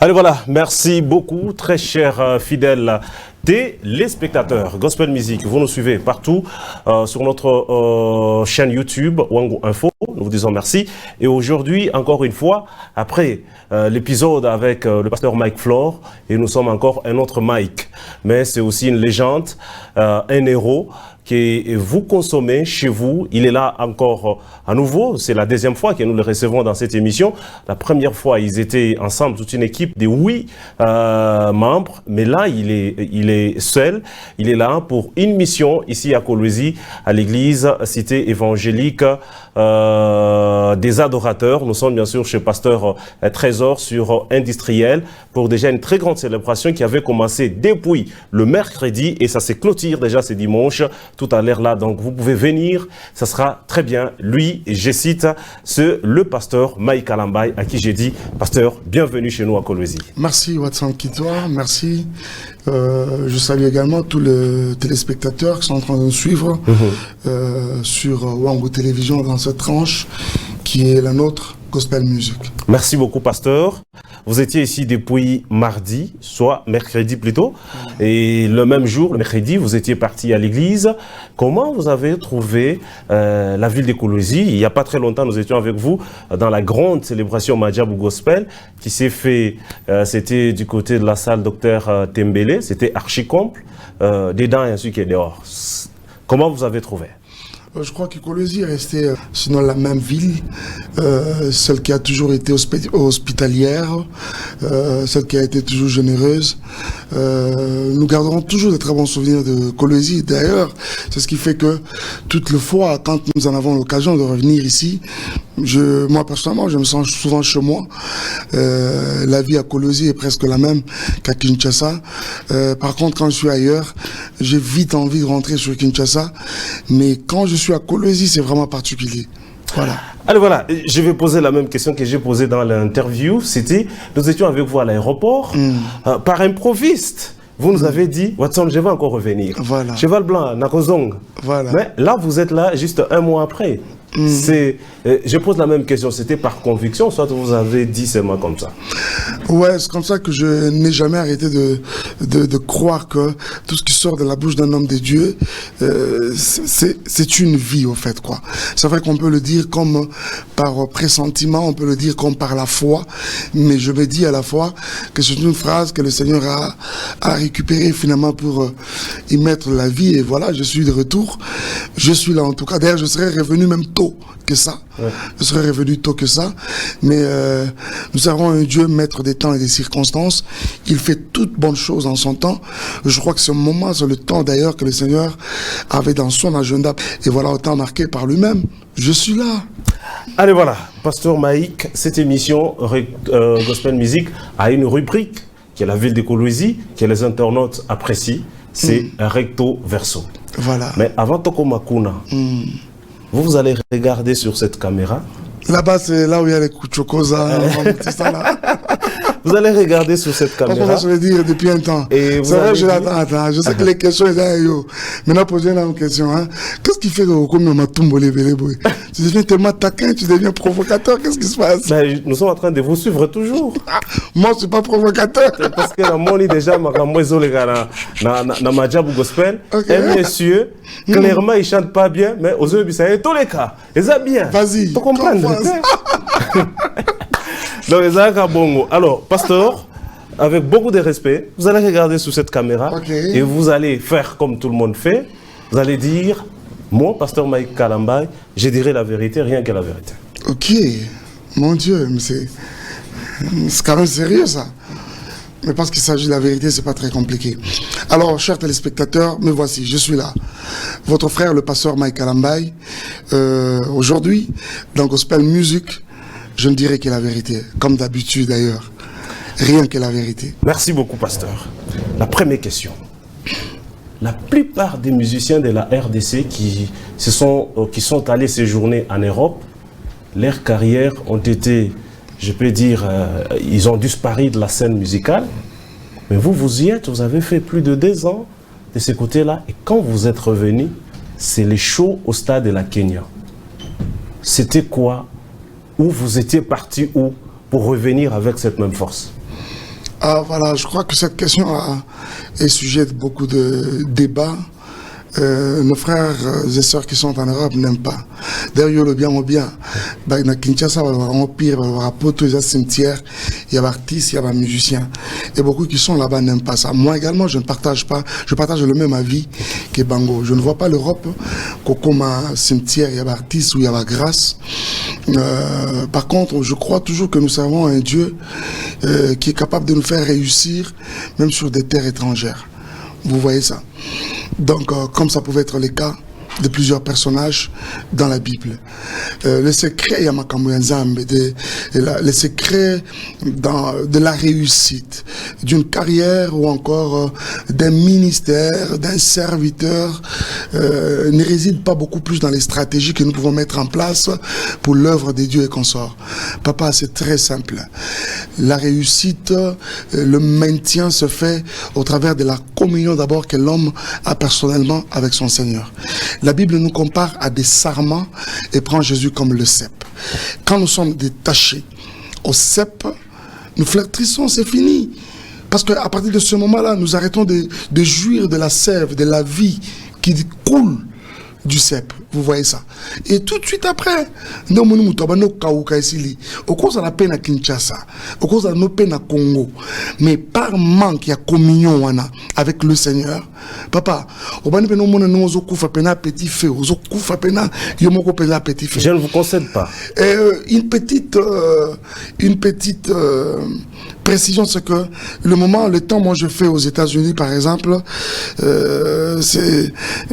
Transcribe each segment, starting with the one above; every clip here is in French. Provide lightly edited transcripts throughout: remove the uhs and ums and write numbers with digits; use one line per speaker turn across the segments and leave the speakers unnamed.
Allez, voilà, merci beaucoup, très chers fidèles téléspectateurs. Gospel Music, vous nous suivez partout sur notre chaîne YouTube, Wango Info. Nous vous disons merci. Et aujourd'hui, encore une fois, après l'épisode avec le pasteur Mike Flore, et nous sommes encore un autre Mike. Mais c'est aussi une légende, un héros que vous consommez chez vous. Il est là encore à nouveau. C'est la deuxième fois que nous le recevons dans cette émission. La première fois, ils étaient ensemble, toute une équipe de 8 membres. Mais là, il est seul. Il est là pour une mission ici à Kolwezi, à l'église Cité évangélique des adorateurs. Nous sommes bien sûr chez Pasteur Trésor sur Industriel pour déjà une très grande célébration qui avait commencé depuis le mercredi et ça se clôture déjà ce dimanche. Tout à l'heure là, donc vous pouvez venir, ça sera très bien. Lui, je cite, c'est le pasteur Mike Kalambay à qui j'ai dit, pasteur, bienvenue chez nous à Kolwezi.
Merci Watson Kitoa, merci. Je salue également tous les téléspectateurs qui sont en train de nous suivre sur Wango Télévision dans cette tranche qui est la nôtre, Gospel Music.
Merci beaucoup, pasteur. Vous étiez ici depuis mardi, soit mercredi plutôt, et le même jour, le mercredi, vous étiez parti à l'église. Comment vous avez trouvé la ville de Kolwezi? Il n'y a pas très longtemps, nous étions avec vous dans la grande célébration Madjabou Gospel qui s'est fait, c'était du côté de la salle Docteur Tembele, c'était archi-comble, dedans et ainsi que dehors. Comment vous avez trouvé?
Je crois que Kolwezi est resté sinon la même ville, celle qui a toujours été hospitalière, celle qui a été toujours généreuse. Nous garderons toujours de très bons souvenirs de Kolwezi. D'ailleurs, c'est ce qui fait que toutes les fois, quand nous en avons l'occasion de revenir ici, moi personnellement, je me sens souvent chez moi. La vie à Kolwezi est presque la même qu'à Kinshasa. Par contre, quand je suis ailleurs, j'ai vite envie de rentrer sur Kinshasa. Mais quand je suis à Kolwezi, c'est vraiment particulier. Voilà.
Allez, voilà, je vais poser la même question que j'ai posée dans l'interview. C'était, nous étions avec vous à l'aéroport, par improviste. Vous nous avez dit, Watson, je vais encore revenir.
Voilà.
Cheval blanc, Nakozong.
Voilà.
Mais là, vous êtes là juste un mois après. Je pose la même question, c'était par conviction, soit vous avez dit seulement comme ça?
Ouais, c'est comme ça que je n'ai jamais arrêté de croire que tout ce qui sort de la bouche d'un homme de Dieu, c'est une vie, au fait, quoi. C'est vrai qu'on peut le dire comme par pressentiment, on peut le dire comme par la foi, mais je me dis à la fois que c'est une phrase que le Seigneur a récupérée finalement pour y mettre la vie, et voilà, je suis de retour. Je suis là en tout cas. D'ailleurs, je serais revenu même tôt que ça. Ouais. Je serais revenu tôt que ça. Mais nous avons un Dieu maître des temps et des circonstances. Il fait toutes bonnes choses en son temps. Je crois que ce moment, c'est le temps d'ailleurs que le Seigneur avait dans son agenda. Et voilà, au temps marqué par lui-même. Je suis là.
Allez, voilà. Pasteur Mike, cette émission Gospel Music a une rubrique qui est la ville de Kolwezi, que les internautes apprécient. C'est recto verso.
Voilà.
Mais avant Toko Makuna, vous allez regarder sur cette caméra.
Là-bas, c'est là où il y a les Kuchokoza, tout ça là.
Vous allez regarder sur cette caméra.
Je vais dire depuis un temps. C'est vrai, je l'attends. Je sais que les questions, maintenant, posez la même question. Hein. Qu'est-ce qui fait que comme Matumbo les boy? Tu deviens tellement taquin, tu deviens provocateur. Qu'est-ce qui se passe?
Ben, nous sommes en train de vous suivre toujours.
Moi, je ne suis pas provocateur.
Parce que la monnaie déjà, na Madjabou Gospel, un monsieur, clairement, il ne chante pas bien, mais aux yeux, ça y est, tous les cas. Ils sont bien.
Vas-y.
Tu comprends? Donc, alors, pasteur, avec beaucoup de respect, vous allez regarder sur cette caméra et vous allez faire comme tout le monde fait. Vous allez dire, moi, pasteur Mike Kalambay, je dirai la vérité, rien que la vérité.
Ok, mon Dieu, mais c'est quand même sérieux ça. Mais parce qu'il s'agit de la vérité, c'est pas très compliqué. Alors, chers téléspectateurs, me voici, je suis là. Votre frère, le pasteur Mike Kalambay, aujourd'hui, dans Gospel Music, je ne dirai que la vérité, comme d'habitude d'ailleurs. Rien que la vérité.
Merci beaucoup, pasteur. La première question. La plupart des musiciens de la RDC qui sont allés séjourner en Europe, leurs carrières ont été, je peux dire, ils ont disparu de la scène musicale. Mais vous y êtes, vous avez fait plus de 2 ans de ce côté-là. Et quand vous êtes revenu, c'est les shows au stade de la Kenya. C'était quoi? Où vous étiez parti où pour revenir avec cette même force?
Ah, voilà, je crois que cette question est sujet de beaucoup de débats. Nos frères et sœurs qui sont en Europe n'aiment pas. D'ailleurs, le bien au bien. Dans Kinshasa, il y a un pire, il y a un poteau, il y a un cimetière, il y a un artiste, il y a un musicien. Et beaucoup qui sont là-bas n'aiment pas ça. Moi également, je ne partage pas, je partage le même avis que Bango. Je ne vois pas l'Europe comme un cimetière, il y a un artiste ou il y a la grâce. Par contre, je crois toujours que nous servons un Dieu qui est capable de nous faire réussir, même sur des terres étrangères. Vous voyez ça. Donc, comme ça pouvait être le cas de plusieurs personnages dans la Bible. Le secret, le secret de la réussite, d'une carrière ou encore d'un ministère, d'un serviteur, ne réside pas beaucoup plus dans les stratégies que nous pouvons mettre en place pour l'œuvre de Dieu et consorts. Papa, c'est très simple. La réussite, le maintien se fait au travers de la communion d'abord que l'homme a personnellement avec son Seigneur. La Bible nous compare à des sarments et prend Jésus comme le cep. Quand nous sommes détachés au cep, nous flétrissons, c'est fini. Parce qu'à partir de ce moment-là, nous arrêtons de jouir de la sève, de la vie qui coule du cep. Vous voyez ça. Et tout de suite après, nous au cause de la peine à Kinshasa, au cause de nos peines à Congo, mais par manque, il y a communion avec le Seigneur. Papa, je
ne vous concède pas.
Une petite précision, c'est que le temps moi je fais aux États-Unis par exemple,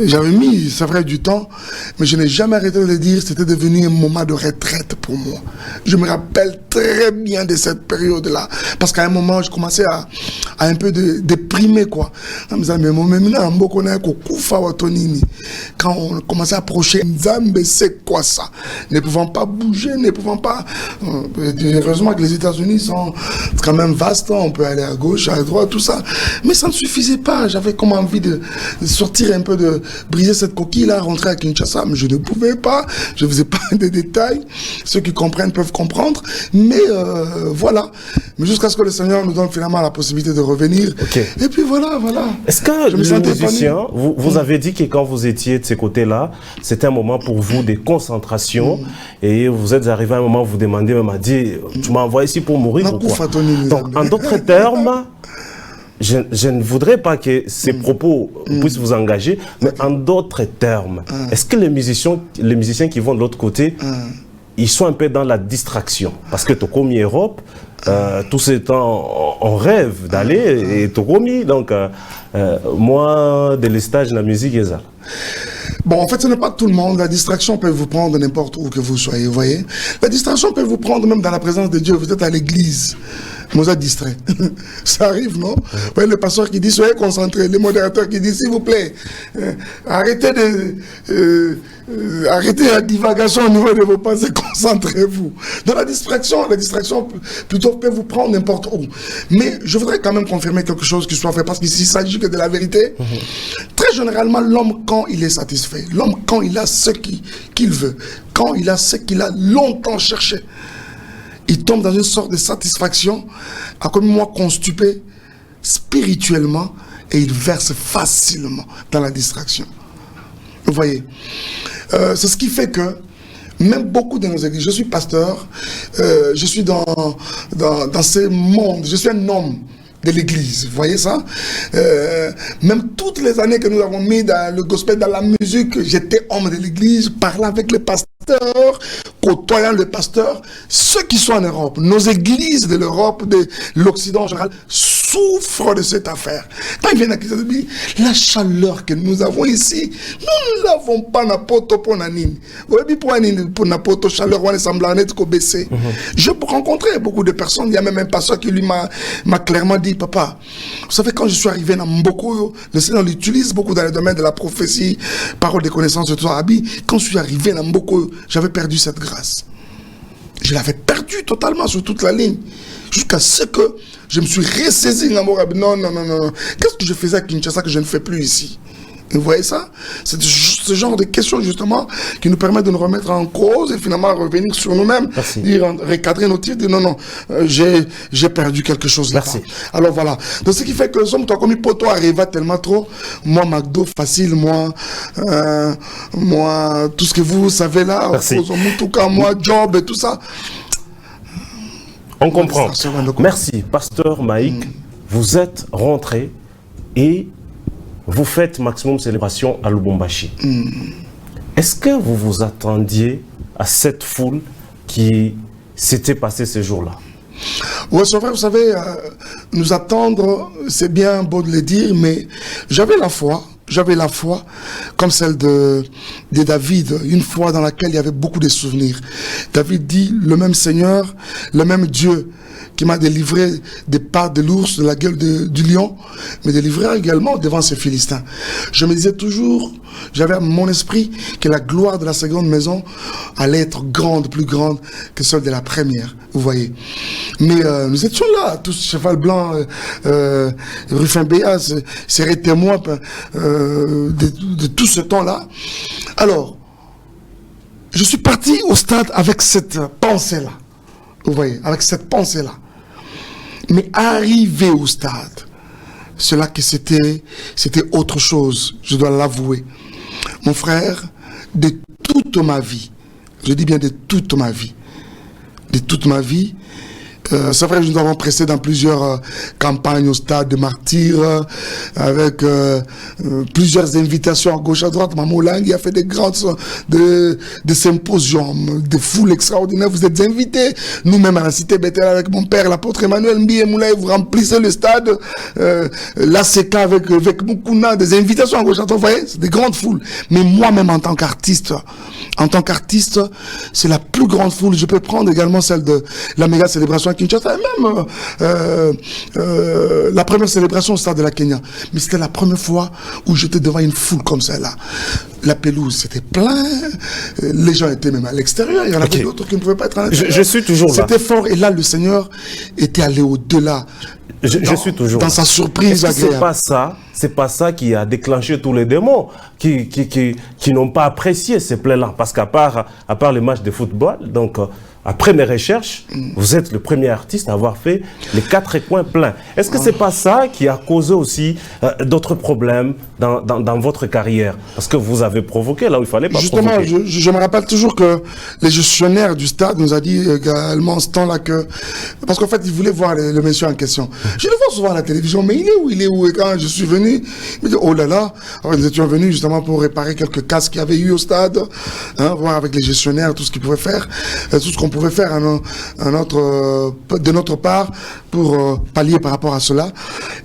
j'avais mis, c'est vrai, du temps, mais je n'ai jamais arrêté de le dire, c'était devenu un moment de retraite pour moi. Je me rappelle très bien de cette période-là, parce qu'à un moment je commençais à un peu déprimer quoi. Quand on commençait à approcher Nzambe, c'est quoi ça? Ne pouvant pas bouger, ne pouvant pas. Heureusement que les États-Unis sont quand même vastes, on peut aller à gauche, à droite, tout ça. Mais ça ne suffisait pas. J'avais comme envie de sortir un peu, de briser cette coquille-là, rentrer à Kinshasa, mais je ne pouvais pas. Je ne faisais pas des détails. Ceux qui comprennent peuvent comprendre. Mais voilà. Mais jusqu'à ce que le Seigneur nous donne finalement la possibilité de revenir.
Okay.
Et puis voilà.
Est-ce que le musicien, vous avez dit que quand vous étiez de ces côtés-là, c'était un moment pour vous de concentration et vous êtes arrivé à un moment où vous demandez même à dire, tu m'as envoyé ici pour mourir ou quoi? Donc, en d'autres termes, je ne voudrais pas que ces propos puissent vous engager, mais en d'autres termes, est-ce que les musiciens qui vont de l'autre côté, ils sont un peu dans la distraction? Parce que Tokomi Europe, tout ce temps, on rêve d'aller et Tokomi, donc moi, de l'estage de la musique, et ça.
Bon, en fait, ce n'est pas tout le monde. La distraction peut vous prendre n'importe où que vous soyez, vous voyez. La distraction peut vous prendre même dans la présence de Dieu. Vous êtes à l'église, vous êtes distrait. Ça arrive, non? Vous voyez le pasteur qui dit, soyez concentrés. Le modérateur qui dit, s'il vous plaît, arrêtez la divagation au niveau de vos pensées, concentrez-vous. Dans la distraction plutôt peut vous prendre n'importe où. Mais je voudrais quand même confirmer quelque chose qui soit fait, parce qu'ici, il s'agit que de la vérité. Très généralement, l'homme, quand il est satisfait, l'homme, quand il a ce qu'il veut, quand il a ce qu'il a longtemps cherché, il tombe dans une sorte de satisfaction, à comme moi constipé spirituellement, et il verse facilement dans la distraction. Vous voyez, c'est ce qui fait que même beaucoup de nos églises, je suis pasteur, je suis dans ce monde, je suis un homme de l'église, vous voyez ça? Même toutes les années que nous avons mis dans le gospel, dans la musique, j'étais homme de l'église, parlant avec les pasteurs, côtoyant le pasteur. Ceux qui sont en Europe, nos églises de l'Europe, de l'Occident en général, souffrent de cette affaire. Quand ils viennent à Kinshasa, la chaleur que nous avons ici, nous ne l'avons pas n'importe pour Nanine. Vous voyez, pour n'importe chaleur, on est semblant être baissé. Je peux rencontrer beaucoup de personnes. Il y a même un pasteur qui lui m'a clairement dit, papa, vous savez, quand je suis arrivé dans Mboko, le Seigneur l'utilise beaucoup dans le domaine de la prophétie, parole de connaissance de tout ça. Quand je suis arrivé dans Mboko, j'avais perdu cette grâce. Je l'avais perdu totalement sur toute la ligne. Jusqu'à ce que je me suis ressaisi dans mon rabbi. Non. Qu'est-ce que je faisais à Kinshasa que je ne fais plus ici? Vous voyez ça? C'est ce genre de questions, justement, qui nous permettent de nous remettre en cause et finalement revenir sur nous-mêmes, dire, recadrer nos tirs, dire non, non, j'ai perdu quelque chose là-bas. Alors voilà. Donc ce qui fait que le somme, toi, comme Poto arriva tellement trop, moi, McDo, facile, moi, tout ce que vous savez là, moi, job et tout ça.
On comprend. Merci, Pasteur Maïk. Vous êtes rentré et vous faites maximum célébration à Lubumbashi. Est-ce que vous vous attendiez à cette foule qui s'était passée ce jour-là?
Oui, c'est vrai, vous savez, nous attendre, c'est bien beau de le dire, mais j'avais la foi, comme celle de David, une foi dans laquelle il y avait beaucoup de souvenirs. David dit, le même Seigneur, le même Dieu qui m'a délivré des pattes de l'ours, de la gueule du lion, mais délivré également devant ces Philistins. Je me disais toujours, j'avais à mon esprit que la gloire de la seconde maison allait être grande, plus grande que celle de la première, vous voyez. Mais nous étions là, tous cheval blanc, Rufin Béas, serait témoin de tout ce temps-là. Alors, je suis parti au stade avec cette pensée-là. Vous voyez, avec cette pensée-là. Mais arrivé au stade, c'est là que c'était autre chose, je dois l'avouer. Mon frère, de toute ma vie, je dis bien de toute ma vie, c'est vrai que nous avons pressé dans plusieurs campagnes au stade de martyrs, avec plusieurs invitations à gauche à droite. Mamolang a fait des grandes de symposiums, des foules extraordinaires. Vous êtes invités. Nous-mêmes à la cité Bethel avec mon père, l'apôtre Emmanuel Mbi Moulay, vous remplissez le stade. L'ACK avec Mukuna, des invitations à gauche à droite. Vous voyez, c'est des grandes foules. Mais moi-même en tant qu'artiste, c'est la plus grande foule. Je peux prendre également celle de la méga célébration à Kinshasa, et même la première célébration au stade de la Kenya. Mais c'était la première fois où j'étais devant une foule comme celle-là. La pelouse, c'était plein. Les gens étaient même à l'extérieur. Il y en avait d'autres qui ne pouvaient pas être à l'intérieur.
Je suis toujours là.
C'était fort. Et là, le Seigneur était allé au-delà.
Je suis toujours
dans sa surprise agréable.
C'est pas ça qui a déclenché tous les démons qui n'ont pas apprécié ces plaies-là. Parce qu'à part les matchs de football, donc après mes recherches, vous êtes le premier artiste à avoir fait les 4 coins pleins. Est-ce que c'est pas ça qui a causé aussi d'autres problèmes dans votre carrière? Parce que vous avez provoqué là où il fallait pas provoquer.
Justement, je me rappelle toujours que les gestionnaires du stade nous a dit également ce temps-là que... Parce qu'en fait, ils voulaient voir le monsieur en question. Je le vois souvent à la télévision, mais il est où? Et quand je suis venu, il me dit, oh là là. Alors, nous étions venus justement pour réparer quelques casques qu'il y avait eu au stade, voir avec les gestionnaires tout ce qu'ils pouvaient faire, tout ce qu'on pouvait faire de notre part pour pallier par rapport à cela.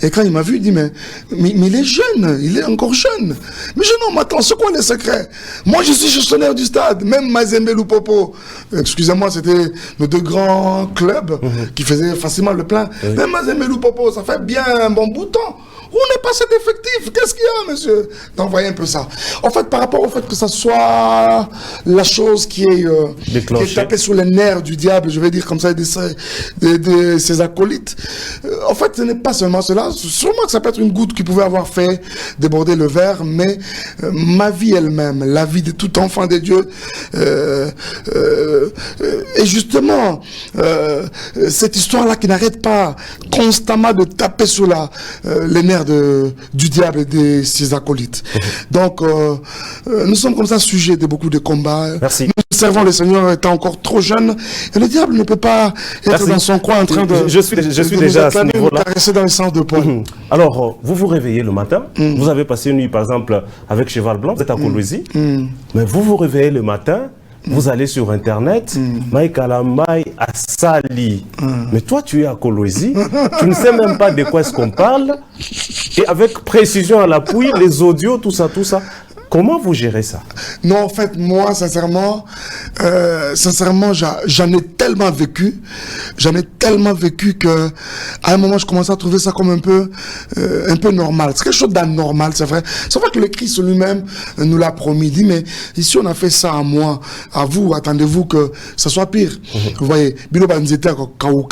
Et quand il m'a vu, il dit, mais il est jeune, il est encore jeune. Mais je non, mais attends, c'est quoi les secrets? Moi, je suis gestionnaire du stade, même Mazembe Lupopo. Excusez-moi, c'était nos 2 grands clubs qui faisaient facilement le plein. Même Mazembe Lupopo, ça fait bien un bon bout de temps. Où n'est pas cet effectif? Qu'est-ce qu'il y a, monsieur? Donc, voyez un peu ça. En fait, par rapport au fait que ça soit la chose qui est tapée sur les nerfs du diable, je vais dire comme ça, de ses acolytes, en fait, ce n'est pas seulement cela. Sûrement que ça peut être une goutte qui pouvait avoir fait déborder le verre, mais ma vie elle-même, la vie de tout enfant de Dieu, et justement, cette histoire-là qui n'arrête pas constamment de taper sur les nerfs du diable et de ses acolytes. Donc, nous sommes comme ça sujets de beaucoup de combats.
Merci.
Nous servons le Seigneur étant encore trop jeune. Et le diable ne peut pas être dans son coin en train de...
Je suis déjà à ce niveau-là.
Caresser dans le sens de poing.
Alors, vous vous réveillez le matin. Vous avez passé une nuit, par exemple, avec Cheval Blanc. Vous êtes à Kolwezi. Mais vous vous réveillez le matin. Vous allez sur Internet, Mike Alamai Asali. Mais toi, tu es à Kolwezi, tu ne sais même pas de quoi est-ce qu'on parle. Et avec précision à l'appui, les audios, tout ça. Comment vous gérez ça?
Non, en fait, moi, sincèrement, j'en ai tellement vécu que à un moment, je commençais à trouver ça comme un peu normal. C'est quelque chose d'anormal, c'est vrai. C'est vrai que le Christ lui-même nous l'a promis. Il dit, mais ici, on a fait ça à moi, à vous, attendez-vous que ça soit pire. Vous voyez,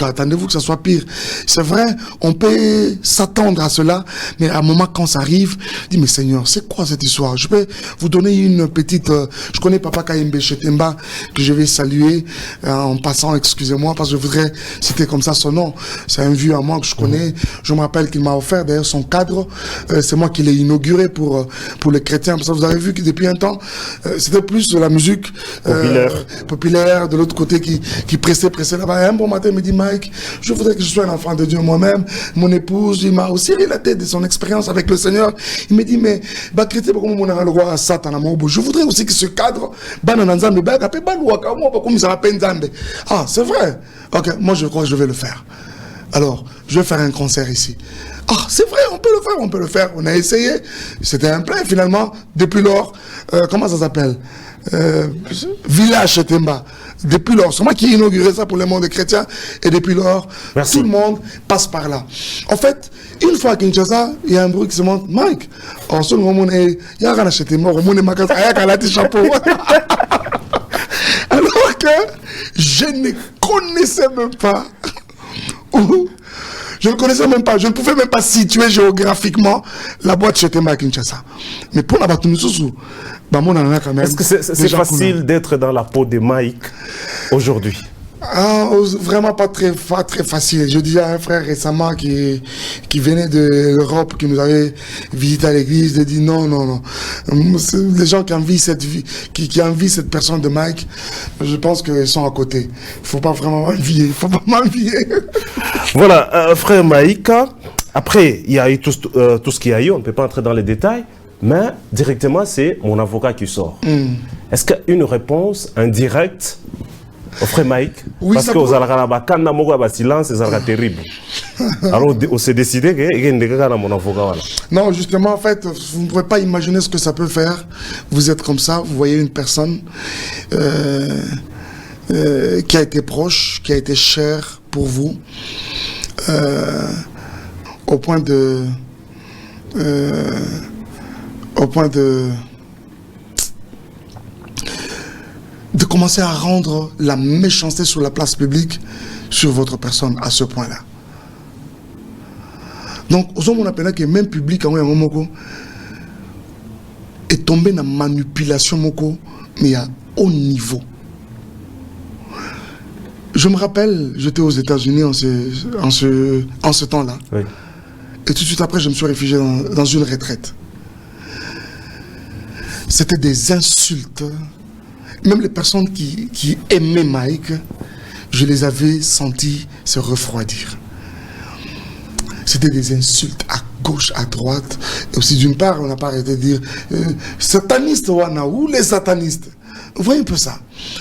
attendez-vous que ça soit pire. C'est vrai, on peut s'attendre à cela, mais à un moment, quand ça arrive, dit, mais Seigneur, c'est quoi cette histoire? Je peux vous donner une petite... je connais Papa Kayembe Chetemba, que je vais saluer en passant, excusez-moi, parce que je voudrais citer comme ça son nom. C'est un vieux à moi que je connais. Je me rappelle qu'il m'a offert d'ailleurs son cadre. C'est moi qui l'ai inauguré pour les chrétiens. Parce que vous avez vu que depuis un temps, c'était plus de la musique populaire de l'autre côté qui pressait là-bas. Et un bon matin, il me dit, Mike, je voudrais que je sois un enfant de Dieu moi-même. Mon épouse, il m'a aussi relaté de son expérience avec le Seigneur. Il me dit, mais chrétien, comment on a le roi à Satan? Je voudrais aussi que ce cadre, ah, c'est vrai. Ok, moi je crois que je vais le faire. Alors, je vais faire un concert ici. Ah, c'est vrai, on peut le faire. On a essayé. C'était un plein finalement. Depuis lors, comment ça s'appelle? Village Chetemba. Depuis lors, c'est moi qui ai inauguré ça pour le monde des chrétiens. Et depuis lors, tout le monde passe par là. En fait, une fois à Kinshasa, il y a un bruit qui se monte. Mike, en ce moment, il y a un Chetemba, il y a un chapeau. Alors que je ne connaissais même pas. Je ne connaissais même pas, je ne pouvais même pas situer géographiquement la boîte Chetemba à Kinshasa. Mais pour la boîte
est-ce que c'est facile d'être dans la peau de Mike aujourd'hui?
Ah, vraiment pas très facile. Je disais à un frère récemment qui venait de l'Europe, qui nous avait visité à l'église, de dire non. Les gens qui envient cette vie, qui envient cette personne de Mike, je pense qu'ils sont à côté. Il faut pas vraiment m'envier.
Voilà, frère Mike, après, il y a eu tout ce qu'il y a eu, on ne peut pas entrer dans les détails, mais directement, c'est mon avocat qui sort. Est-ce qu'il y a une réponse indirecte au frère Mike?
Oui,
parce que vous avez silence, c'est terrible. Alors, on s'est décidé que mon avocat.
Non, justement, en fait, vous ne pouvez pas imaginer ce que ça peut faire. Vous êtes comme ça, vous voyez une personne qui a été proche, qui a été chère pour vous, au point de commencer à rendre la méchanceté sur la place publique sur votre personne à ce point-là. Donc, on appelle que même public est tombé dans la manipulation mais à haut niveau. Je me rappelle, j'étais aux États-Unis en ce temps-là. Oui. Et tout de suite après, je me suis réfugié dans une retraite. C'était des insultes. Même les personnes qui aimaient Mike, je les avais sentis se refroidir. C'était des insultes à gauche, à droite. Et aussi, d'une part, on n'a pas arrêté de dire sataniste, ou les satanistes. Vous voyez un peu ça.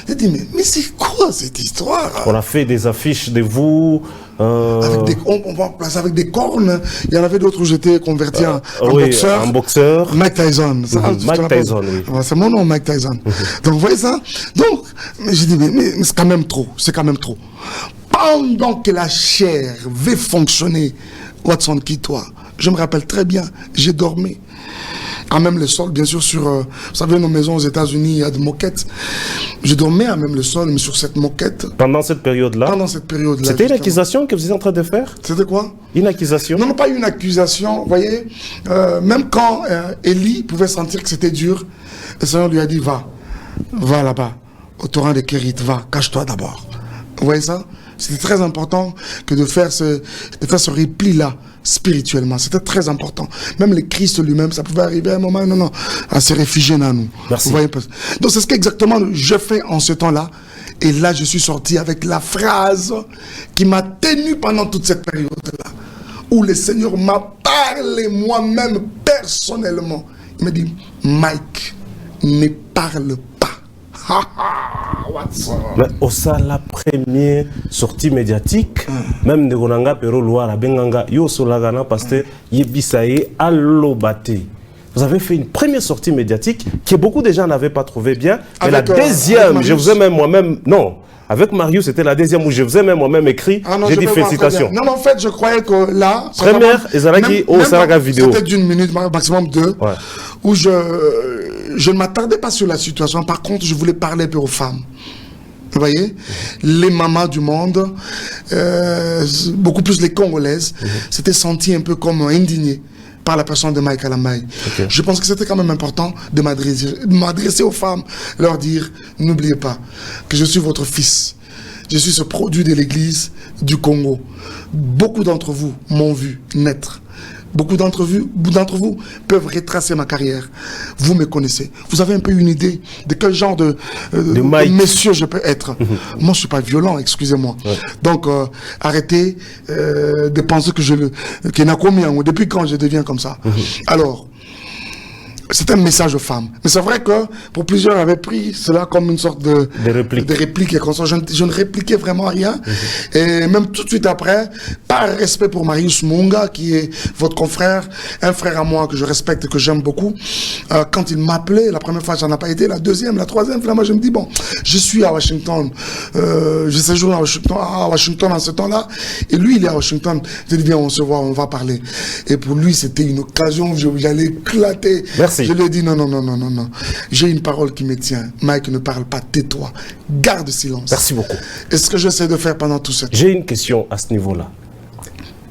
J'ai dit, mais c'est quoi cette histoire?
On a fait des affiches de vous.
On va placer avec des cornes. Il y en avait d'autres où j'étais converti en boxeur.
En boxeur.
Mike Tyson.
Mike Tyson, oui.
C'est mon nom, Mike Tyson. Donc, vous voyez ça? Donc, j'ai dit, mais c'est quand même trop. C'est quand même trop. Pendant que la chair veut fonctionner, Watson, qui toi? Je me rappelle très bien, j'ai dormi. À même le sol, bien sûr, vous savez, nos maisons aux États-Unis, il y a des moquettes. Je dormais à même le sol, mais sur cette moquette.
Pendant cette période-là?
Pendant cette période-là.
C'était une accusation que vous étiez en train de faire?
C'était quoi?
Une accusation?
Non, pas une accusation. Vous voyez, même quand Élie pouvait sentir que c'était dur, le Seigneur lui a dit, va là-bas, au torrent de Kérit, va, cache-toi d'abord. Vous voyez ça? C'était très important que de faire ce repli-là spirituellement. C'était très important. Même le Christ lui-même, ça pouvait arriver à un moment, à se réfugier dans nous.
Merci.
Vous voyez? Donc c'est ce qu'exactement je fais en ce temps-là. Et là, je suis sorti avec la phrase qui m'a tenu pendant toute cette période-là, où le Seigneur m'a parlé moi-même personnellement. Il m'a dit, Mike, ne parle pas.
Mais au sein la première sortie médiatique, même de Gonanga Pero Loire, Benganga, Yo Solagana, parce que Yebisaye, Allobate. vous avez fait une première sortie médiatique que beaucoup de gens n'avaient pas trouvé bien. Mais
Avec,
la deuxième,
avec
je vous ai même moi-même... Non, avec Marius, c'était la deuxième où je vous ai même moi-même écrit. J'ai dit félicitations.
Non, mais en fait, je croyais que là...
Première, Ezalaki au Saraga vidéo.
C'était d'une minute, maximum deux, où je ne m'attardais pas sur la situation. Par contre, je voulais parler un peu aux femmes. Vous voyez, les mamans du monde, beaucoup plus les Congolaises, s'étaient senties un peu comme indignées par la personne de Mike Alamai. Je pense que c'était quand même important de m'adresser aux femmes, leur dire, n'oubliez pas que je suis votre fils. Je suis ce produit de l'église du Congo. Beaucoup d'entre vous m'ont vu naître. Beaucoup d'entre vous peuvent retracer ma carrière. Vous me connaissez. Vous avez un peu une idée de quel genre de monsieur je peux être. Moi, je ne suis pas violent, excusez-moi. Donc, arrêtez de penser que qu'il y en a combien, ou depuis quand je deviens comme ça. Alors, c'est un message aux femmes. Mais c'est vrai que pour plusieurs avaient pris cela comme une sorte de réplique. Et comme ça, je ne répliquais vraiment rien. Et même tout de suite après, par respect pour Marius Munga, qui est votre confrère, un frère à moi que je respecte et que j'aime beaucoup, quand il m'appelait, la première fois, ça n'a pas été, la deuxième, la troisième, finalement, je me dis, bon, je suis à Washington, je séjourne à Washington en ce temps-là, et lui, il est à Washington. Je dis, viens, on se voit, on va parler. Et pour lui, c'était une occasion où j'allais éclater.
Merci.
Je lui ai dit non. J'ai une parole qui me tient. Mike, ne parle pas, tais-toi. Garde silence.
Merci beaucoup.
Et ce que j'essaie de faire pendant tout ce temps.
J'ai une question à ce niveau-là.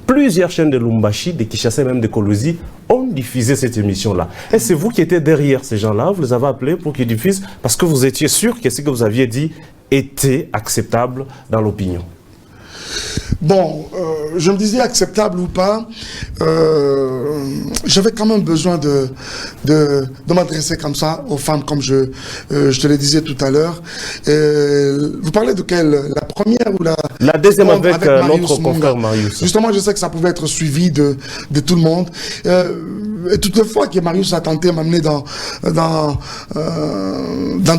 Plusieurs chaînes de Lumbashi, de Kinshasa, même de Kolosi, ont diffusé cette émission-là. Et c'est vous qui étiez derrière ces gens-là, vous les avez appelés pour qu'ils diffusent, parce que vous étiez sûr que ce que vous aviez dit était acceptable dans l'opinion.
Bon, je me disais acceptable ou pas, j'avais quand même besoin de m'adresser comme ça aux femmes, comme je te le disais tout à l'heure. Vous parlez de quelle? La première ou
la deuxième avec notre confrère Marius.
Justement, je sais que ça pouvait être suivi de tout le monde. Et toutefois que Marius a tenté de m'amener dans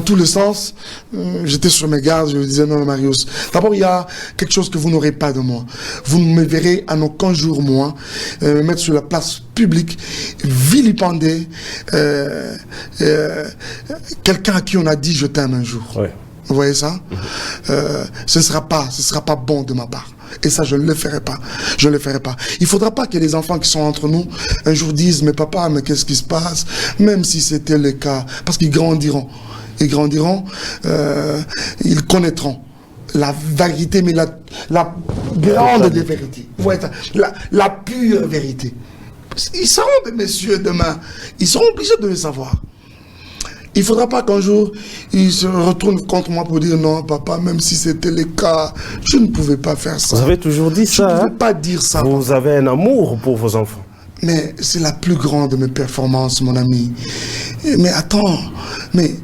tous les sens, j'étais sur mes gardes, je lui disais non Marius, d'abord il y a quelque chose que vous n'aurez pas de moi. Vous ne me verrez en aucun jour moi me mettre sur la place publique, vilipender quelqu'un à qui on a dit je t'aime un jour. Ouais. Vous voyez ça? Ce sera pas bon de ma part. Et ça, je ne le ferai pas. Je ne le ferai pas. Il ne faudra pas que les enfants qui sont entre nous, un jour disent, mais papa, mais qu'est-ce qui se passe? Même si c'était le cas. Parce qu'ils grandiront. Ils grandiront, ils connaîtront la vérité, mais la grande des vérités. Vous voyez ça? La pure vérité. Ils seront des messieurs demain. Ils seront obligés de le savoir. Il ne faudra pas qu'un jour, ils se retournent contre moi pour dire non, papa, même si c'était le cas, je ne pouvais pas faire ça.
Vous avez toujours dit ça.
Je ne pouvais pas dire ça.
Vous avez un amour pour vos enfants.
Mais c'est la plus grande de mes performances, mon ami. Mais attends, mais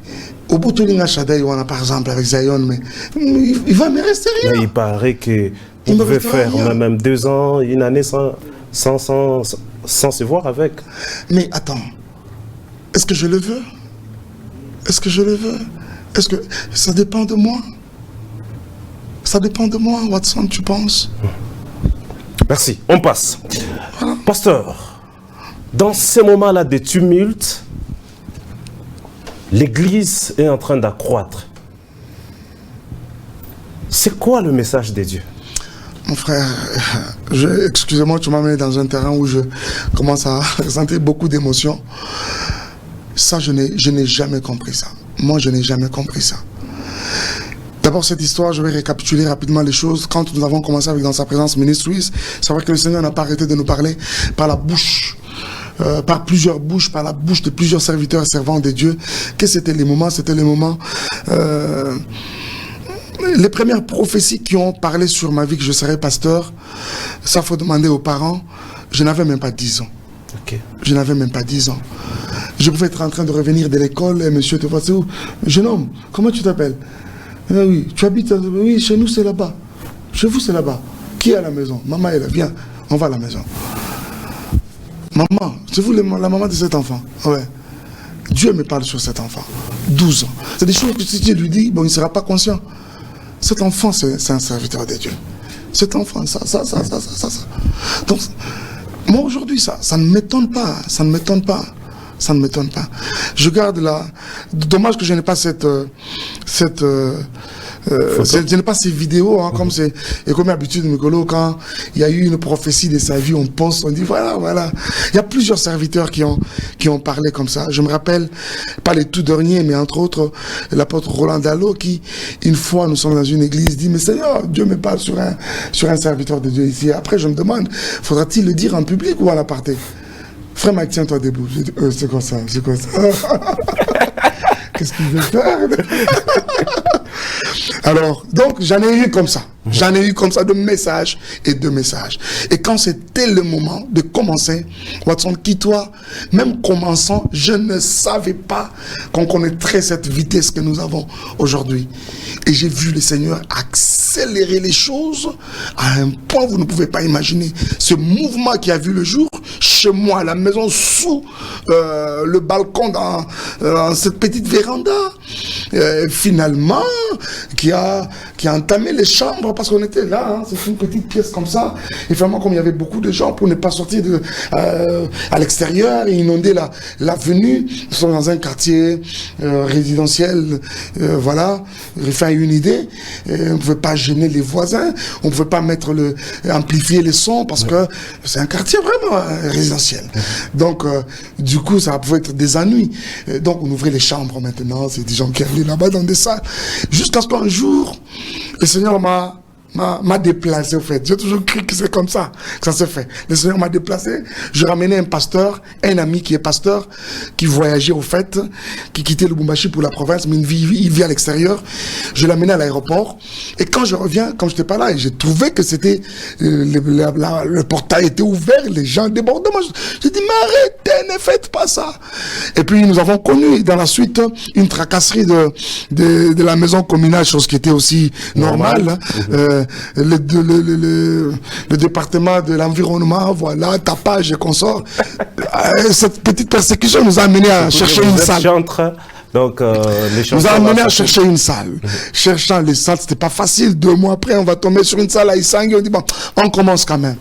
au bout de l'Ingashadei, par exemple, avec Zion, mais il va me rester rien.
Mais il paraît que vous pouvez faire même 2 ans, une année sans se voir avec.
Mais attends, est-ce que je le veux? Est-ce que je le veux? Est-ce que ça dépend de moi? Ça dépend de moi, Watson, tu penses?
Merci. On passe. Voilà. Pasteur, dans ces moments-là de tumulte, l'Église est en train d'accroître. C'est quoi le message de Dieu?
Mon frère, excusez-moi, tu m'as mis dans un terrain où je commence à ressentir beaucoup d'émotions. Ça, je n'ai jamais compris ça. Moi, je n'ai jamais compris ça. D'abord, cette histoire, je vais récapituler rapidement les choses. Quand nous avons commencé avec Dans sa présence Ministries, c'est vrai que le Seigneur n'a pas arrêté de nous parler par la bouche, par plusieurs bouches, par la bouche de plusieurs serviteurs et servants de Dieu. Que c'était les moments? C'était les moments... les premières prophéties qui ont parlé sur ma vie que je serais pasteur, ça faut demander aux parents. Je n'avais même pas 10 ans. Okay. Je n'avais même pas 10 ans. Je pouvais être en train de revenir de l'école et monsieur te voit, c'est où? Jeune homme, comment tu t'appelles? Oui, tu habites, oui, chez nous c'est là-bas. Chez vous c'est là-bas. Qui est à la maison? Maman est là, viens, on va à la maison. Maman, c'est vous la maman de cet enfant? Ouais. Dieu me parle sur cet enfant. 12 ans. C'est des choses que si Dieu lui dit, bon, il ne sera pas conscient. Cet enfant, c'est un serviteur de Dieu. Cet enfant, ça. Donc, moi aujourd'hui, ça ne m'étonne pas. Ça ne m'étonne pas. ça ne m'étonne pas. Je garde la... Dommage que je n'ai pas je n'ai pas ces vidéos, hein, comme c'est, et comme d'habitude, Mikolo, quand il y a eu une prophétie de sa vie, on poste, on dit voilà. Il y a plusieurs serviteurs qui ont parlé comme ça. Je me rappelle, pas les tout derniers, mais entre autres, l'apôtre Roland Dallot, qui, une fois, nous sommes dans une église, dit, mais Seigneur, Dieu me parle sur un serviteur de Dieu ici. Après, je me demande, faudra-t-il le dire en public ou à l'aparté? Frère Mike, tiens-toi debout. Je dis, c'est quoi ça? Qu'est-ce qu'il veut faire? Alors, donc, j'en ai eu comme ça. J'en ai eu comme ça de messages et de messages. Et quand c'était le moment de commencer, Watson, qui toi, même commençant, je ne savais pas qu'on connaîtrait cette vitesse que nous avons aujourd'hui. Et j'ai vu le Seigneur accélérer les choses à un point que vous ne pouvez pas imaginer. Ce mouvement qui a vu le jour chez moi, à la maison, sous le balcon, dans cette petite véranda, finalement, qui a entamé les chambres, parce qu'on était là, hein, c'est une petite pièce comme ça, et finalement, comme il y avait beaucoup de gens pour ne pas sortir à l'extérieur et inonder l'avenue, nous sommes dans un quartier résidentiel, voilà, faire une idée, on ne pouvait pas gêner les voisins, on ne pouvait pas amplifier les sons, parce que c'est un quartier vraiment résidentiel. Donc, du coup, ça pouvait être des ennuis. Donc, on ouvrait les chambres maintenant, c'est des gens qui allaient là-bas dans des salles, jusqu'à ce qu'un jour, le Seigneur m'a déplacé, au fait. J'ai toujours cru que c'est comme ça que ça se fait. Le Seigneur m'a déplacé. Je ramenais un pasteur, un ami qui est pasteur, qui voyageait, au fait, qui quittait le Lubumbashi pour la province, mais il vit à l'extérieur. Je l'amenais à l'aéroport. Et quand je reviens, comme je n'étais pas là, et j'ai trouvé que c'était, le portail était ouvert, les gens débordaient. Moi, j'ai dit, mais arrêtez, ne faites pas ça. Et puis, nous avons connu, dans la suite, une tracasserie de la maison communale, chose qui était aussi normale. Le département de l'environnement, voilà, tapage et consorts. Cette petite persécution nous a amené à chercher une salle.
Donc,
nous a amené à chercher une salle. Cherchant les salles, c'était pas facile. 2 mois après, on va tomber sur une salle à Isangi. On dit, bon, on commence quand même.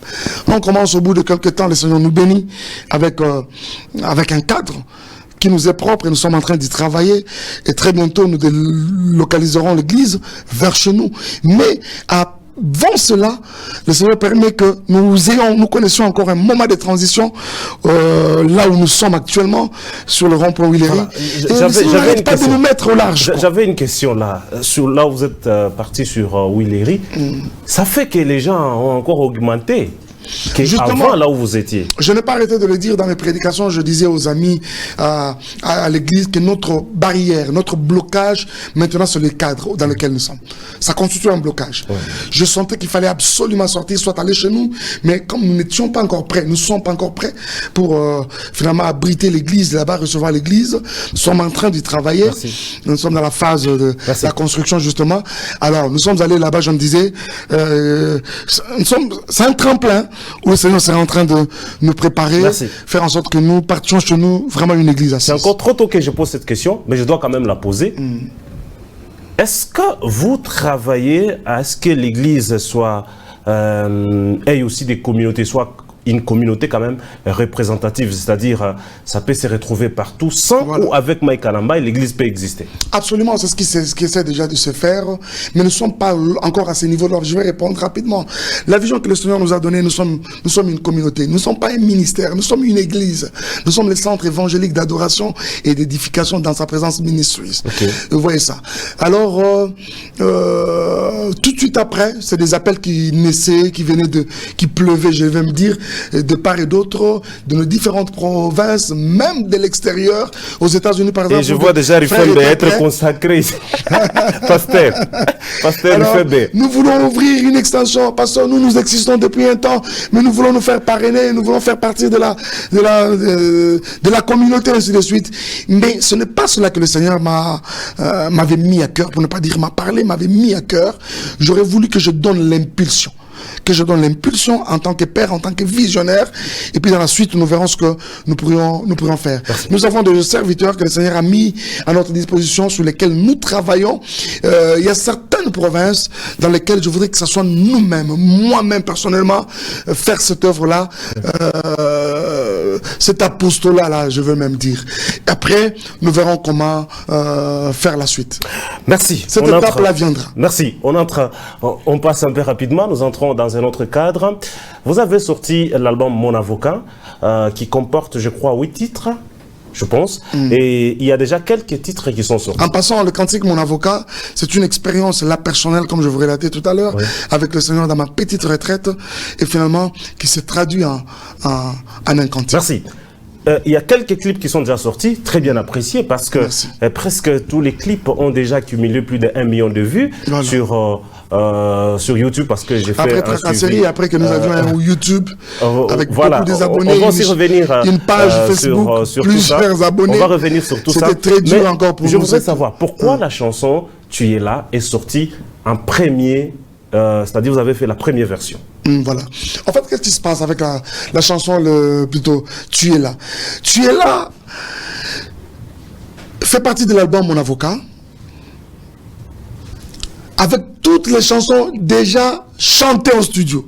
On commence au bout de quelques temps. Le Seigneur nous bénit avec un cadre qui nous est propre, et nous sommes en train d'y travailler, et très bientôt nous délocaliserons l'église vers chez nous. Mais avant cela, le Seigneur permet que nous connaissions encore un moment de transition là où nous sommes actuellement, sur le rond-point Willery.
Voilà.
J'avais pas de nous mettre au large.
J'avais une question là, là où vous êtes parti sur Willery. Ça fait que les gens ont encore augmenté. Justement, avant, là où vous étiez.
Je n'ai pas arrêté de le dire dans mes prédications. Je disais aux amis à l'église que notre barrière, notre blocage, maintenant, c'est le cadre dans lequel nous sommes. Ça constitue un blocage. Ouais. Je sentais qu'il fallait absolument sortir, soit aller chez nous, mais comme nous n'étions pas encore prêts, nous ne sommes pas encore prêts pour finalement abriter l'église, là-bas, recevoir l'église. Nous sommes en train d'y travailler. Merci. Nous sommes dans la phase de la construction, justement. Alors, nous sommes allés là-bas, je me disais, c'est un tremplin où le Seigneur sera en train de nous préparer, faire en sorte que nous partions chez nous vraiment une église assise.
C'est encore trop tôt que je pose cette question, mais je dois quand même la poser. Est-ce que vous travaillez à ce que l'église soit ait aussi des communautés, soit une communauté quand même représentative, c'est-à-dire ça peut se retrouver partout, sans ou avec Mike Kalamba, et l'église peut exister? Absolument,
c'est ce qui essaie déjà de se faire, mais nous ne sommes pas encore à ce niveau-là. Je vais répondre rapidement. La vision que le Seigneur nous a donnée, nous sommes une communauté, nous ne sommes pas un ministère, nous sommes une église, nous sommes le centre évangélique d'adoration et d'édification dans sa présence ministries. Vous voyez ça. Alors, tout de suite après, c'est des appels qui naissaient, qui pleuvaient, je vais me dire, de part et d'autre, de nos différentes provinces, même de l'extérieur, aux États-Unis par exemple.
Et je vois déjà Rifembe être consacré. Pasteur Rifembe.
Nous voulons ouvrir une extension, pasteur, nous existons depuis un temps, mais nous voulons nous faire parrainer, nous voulons faire partie de la communauté, ainsi de suite. Mais ce n'est pas cela que le Seigneur m'avait mis à cœur, pour ne pas dire m'a parlé, m'avait mis à cœur. J'aurais voulu que je donne l'impulsion. En tant que père, en tant que visionnaire, et puis dans la suite, nous verrons ce que nous pourrions faire. Merci. Nous avons des serviteurs que le Seigneur a mis à notre disposition, sur lesquels nous travaillons. Il y a certaines provinces dans lesquelles je voudrais que ce soit nous-mêmes, moi-même personnellement, faire cette œuvre-là, cet apostolat-là, je veux même dire. Et après, nous verrons comment faire la suite.
Merci.
Cette étape-là viendra.
Merci. On passe un peu rapidement, nous entrons dans un autre cadre. Vous avez sorti l'album Mon Avocat, qui comporte, je crois, 8 titres. Je pense, et il y a déjà quelques titres qui sont sortis.
En passant, le cantique Mon Avocat, c'est une expérience là personnelle, comme je vous relatais tout à l'heure, avec le Seigneur dans ma petite retraite, et finalement, qui se traduit en un cantique.
Merci. Il y a quelques clips qui sont déjà sortis, très bien appréciés, parce que presque tous les clips ont déjà cumulé plus de 1 million de vues sur YouTube, parce que j'ai fait
après Tracasserie, après que nous avions un YouTube avec beaucoup des abonnés,
on va aussi revenir
une page Facebook,
sur
plusieurs abonnés.
On va revenir sur tout ça.
C'était très dur encore pour nous.
Je voudrais savoir pourquoi la chanson Tu es là est sortie en premier, c'est-à-dire vous avez fait la première version.
Voilà. En fait, qu'est-ce qui se passe avec la chanson, plutôt Tu es là? Tu es là fait partie de l'album Mon Avocat, avec toutes les chansons déjà chantées en studio.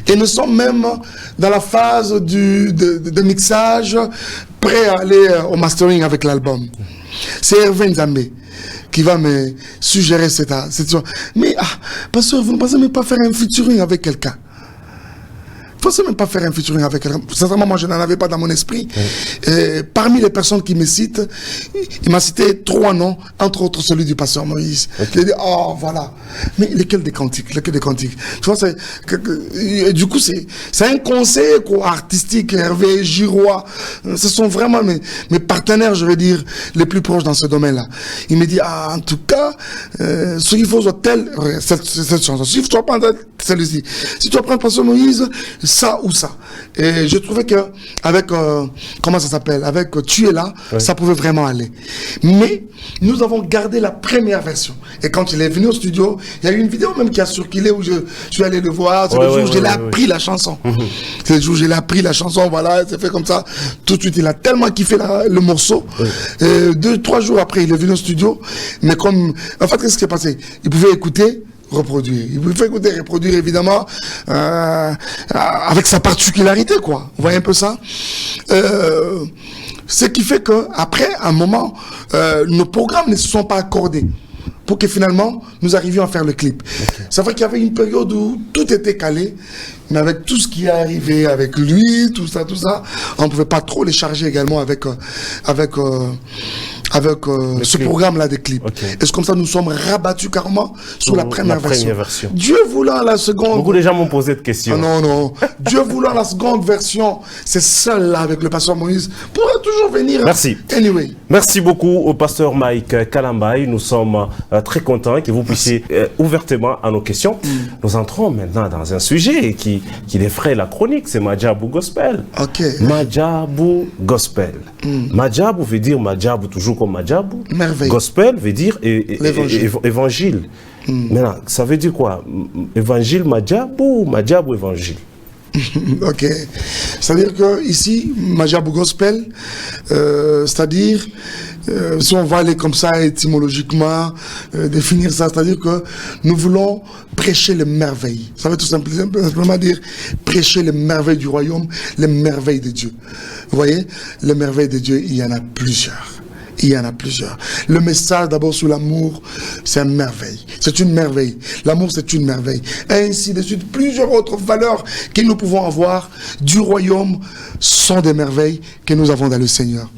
Et nous sommes même dans la phase de mixage, prêt à aller au mastering avec l'album. C'est Hervé Nzambe qui va me suggérer cette chose. Mais, pasteur, vous ne pensez même pas faire un featuring avec quelqu'un? Il ne faut même pas faire un featuring avec elle. Sincèrement, moi, je n'en avais pas dans mon esprit. Parmi les personnes qui me citent, il m'a cité 3 noms, entre autres celui du pasteur Moïse. Il a dit, oh, voilà. Mais lesquels des cantiques? Tu vois, et du coup, c'est un conseil artistique, Hervé, Girois. Ce sont vraiment mes partenaires, je veux dire, les plus proches dans ce domaine-là. Il me dit, en tout cas, ce qu'il faut, cette chanson. Si tu dois prendre celle-ci, si tu dois prendre pasteur Moïse, ça ou ça. Et je trouvais que avec comment ça s'appelle, avec Tu es là, ça pouvait vraiment aller. Mais nous avons gardé la première version. Et quand il est venu au studio, il y a eu une vidéo même qui a circulé où je suis allé le voir. C'est le jour où je l'ai appris la chanson. C'est le jour où je l'ai appris la chanson. Voilà, c'est fait comme ça. Tout de suite, il a tellement kiffé le morceau. 2-3 jours après, il est venu au studio. Mais comme, en fait, qu'est-ce qui est passé? Il pouvait écouter, reproduire. Il pouvait écouter, reproduire, évidemment, avec sa particularité, quoi. Vous voyez un peu ça? Ce qui fait que après un moment, nos programmes ne se sont pas accordés pour que finalement, nous arrivions à faire le clip. C'est vrai qu'il y avait une période où tout était calé, mais avec tout ce qui est arrivé avec lui, tout ça, on ne pouvait pas trop les charger également avec ce programme-là des clips. Et c'est comme ça nous sommes rabattus carrément sur la première version. Dieu voulant la seconde...
Beaucoup de gens m'ont posé de questions.
Non. Dieu voulant la seconde version, c'est celle-là avec le pasteur Moïse, pourrait toujours venir.
Merci.
Anyway.
Merci beaucoup au pasteur Mike Kalambay. Nous sommes très contents que vous puissiez ouvertement à nos questions. Nous entrons maintenant dans un sujet qui effraie la chronique, c'est Madjabou Gospel. Madjabou Gospel. Madjabou veut dire Madjabou toujours comme Madjabou.
Merveille.
Gospel veut dire évangile. Maintenant, ça veut dire quoi? Évangile Madjabou, Madjabou évangile.
Ok. C'est-à-dire que ici, Madjabou Gospel, c'est-à-dire, si on va aller comme ça étymologiquement, définir ça, c'est-à-dire que nous voulons prêcher les merveilles. Ça veut tout simplement dire prêcher les merveilles du royaume, les merveilles de Dieu. Vous voyez, les merveilles de Dieu, il y en a plusieurs. Il y en a plusieurs. Le message d'abord sur l'amour, c'est une merveille. C'est une merveille. L'amour, c'est une merveille. Et ainsi de suite, plusieurs autres valeurs que nous pouvons avoir du royaume sont des merveilles que nous avons dans le Seigneur.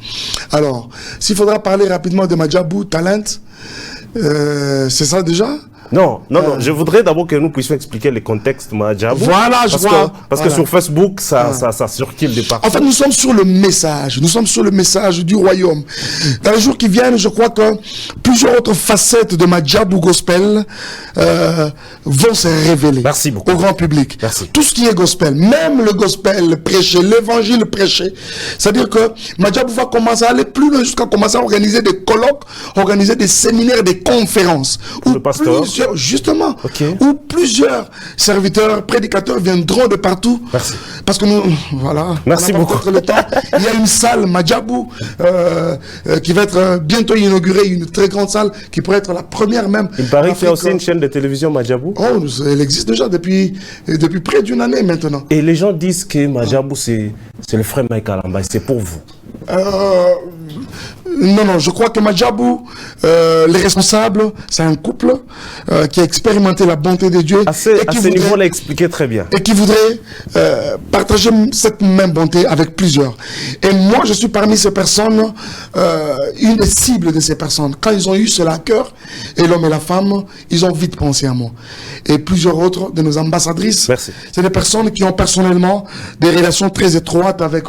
Alors, s'il faudra parler rapidement de Madjabou, talent, c'est ça déjà?
Non. Je voudrais d'abord que nous puissions expliquer les contextes Madjabou.
Voilà,
parce que sur Facebook, ça circule de partout.
En fait, nous sommes sur le message. Nous sommes sur le message du royaume. Dans les jours qui viennent, je crois que plusieurs autres facettes de Madjabou Gospel vont se révéler.
Merci beaucoup.
Au grand public.
Merci.
Tout ce qui est gospel, même le gospel prêché, l'évangile prêché. C'est-à-dire que Madjabou va commencer à aller plus loin jusqu'à commencer à organiser des colloques, organiser des séminaires, des conférences.
Le pasteur.
justement, où plusieurs serviteurs, prédicateurs viendront de partout.
Merci.
Parce que nous, voilà.
Merci beaucoup.
Le temps. Il y a une salle, Madjabou, qui va être bientôt inaugurée, une très grande salle, qui pourrait être la première même.
Il paraît qu'il y a aussi une chaîne de télévision Madjabou.
Oh, elle existe déjà depuis près d'une année maintenant.
Et les gens disent que Madjabou, c'est le frère Mike Kalambay, c'est pour vous.
Non, je crois que Madjabou, les responsables, c'est un couple qui a expérimenté la bonté de Dieu.
À ce niveau, on l'a expliqué très bien.
Et qui voudrait partager cette même bonté avec plusieurs. Et moi, je suis parmi ces personnes, une des cibles de ces personnes. Quand ils ont eu cela à cœur, et l'homme et la femme, ils ont vite pensé à moi. Et plusieurs autres de nos ambassadrices, c'est des personnes qui ont personnellement des relations très étroites avec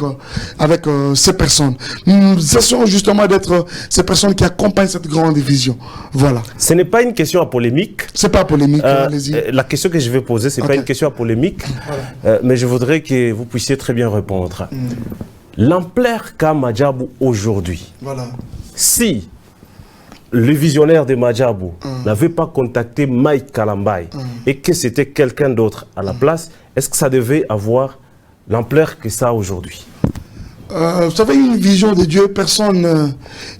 ces personnes. Nous essayons justement d'être ces personnes qui accompagnent cette grande vision. Voilà. Ce
n'est pas une question à polémique.
C'est pas polémique, allez-y.
La question que je vais poser, c'est pas une question à polémique, mais je voudrais que vous puissiez très bien répondre. L'ampleur qu'a Madjabou aujourd'hui, si le visionnaire de Madjabou n'avait pas contacté Mike Kalambay et que c'était quelqu'un d'autre à la place, est-ce que ça devait avoir l'ampleur que ça a aujourd'hui?
Vous savez, une vision de Dieu,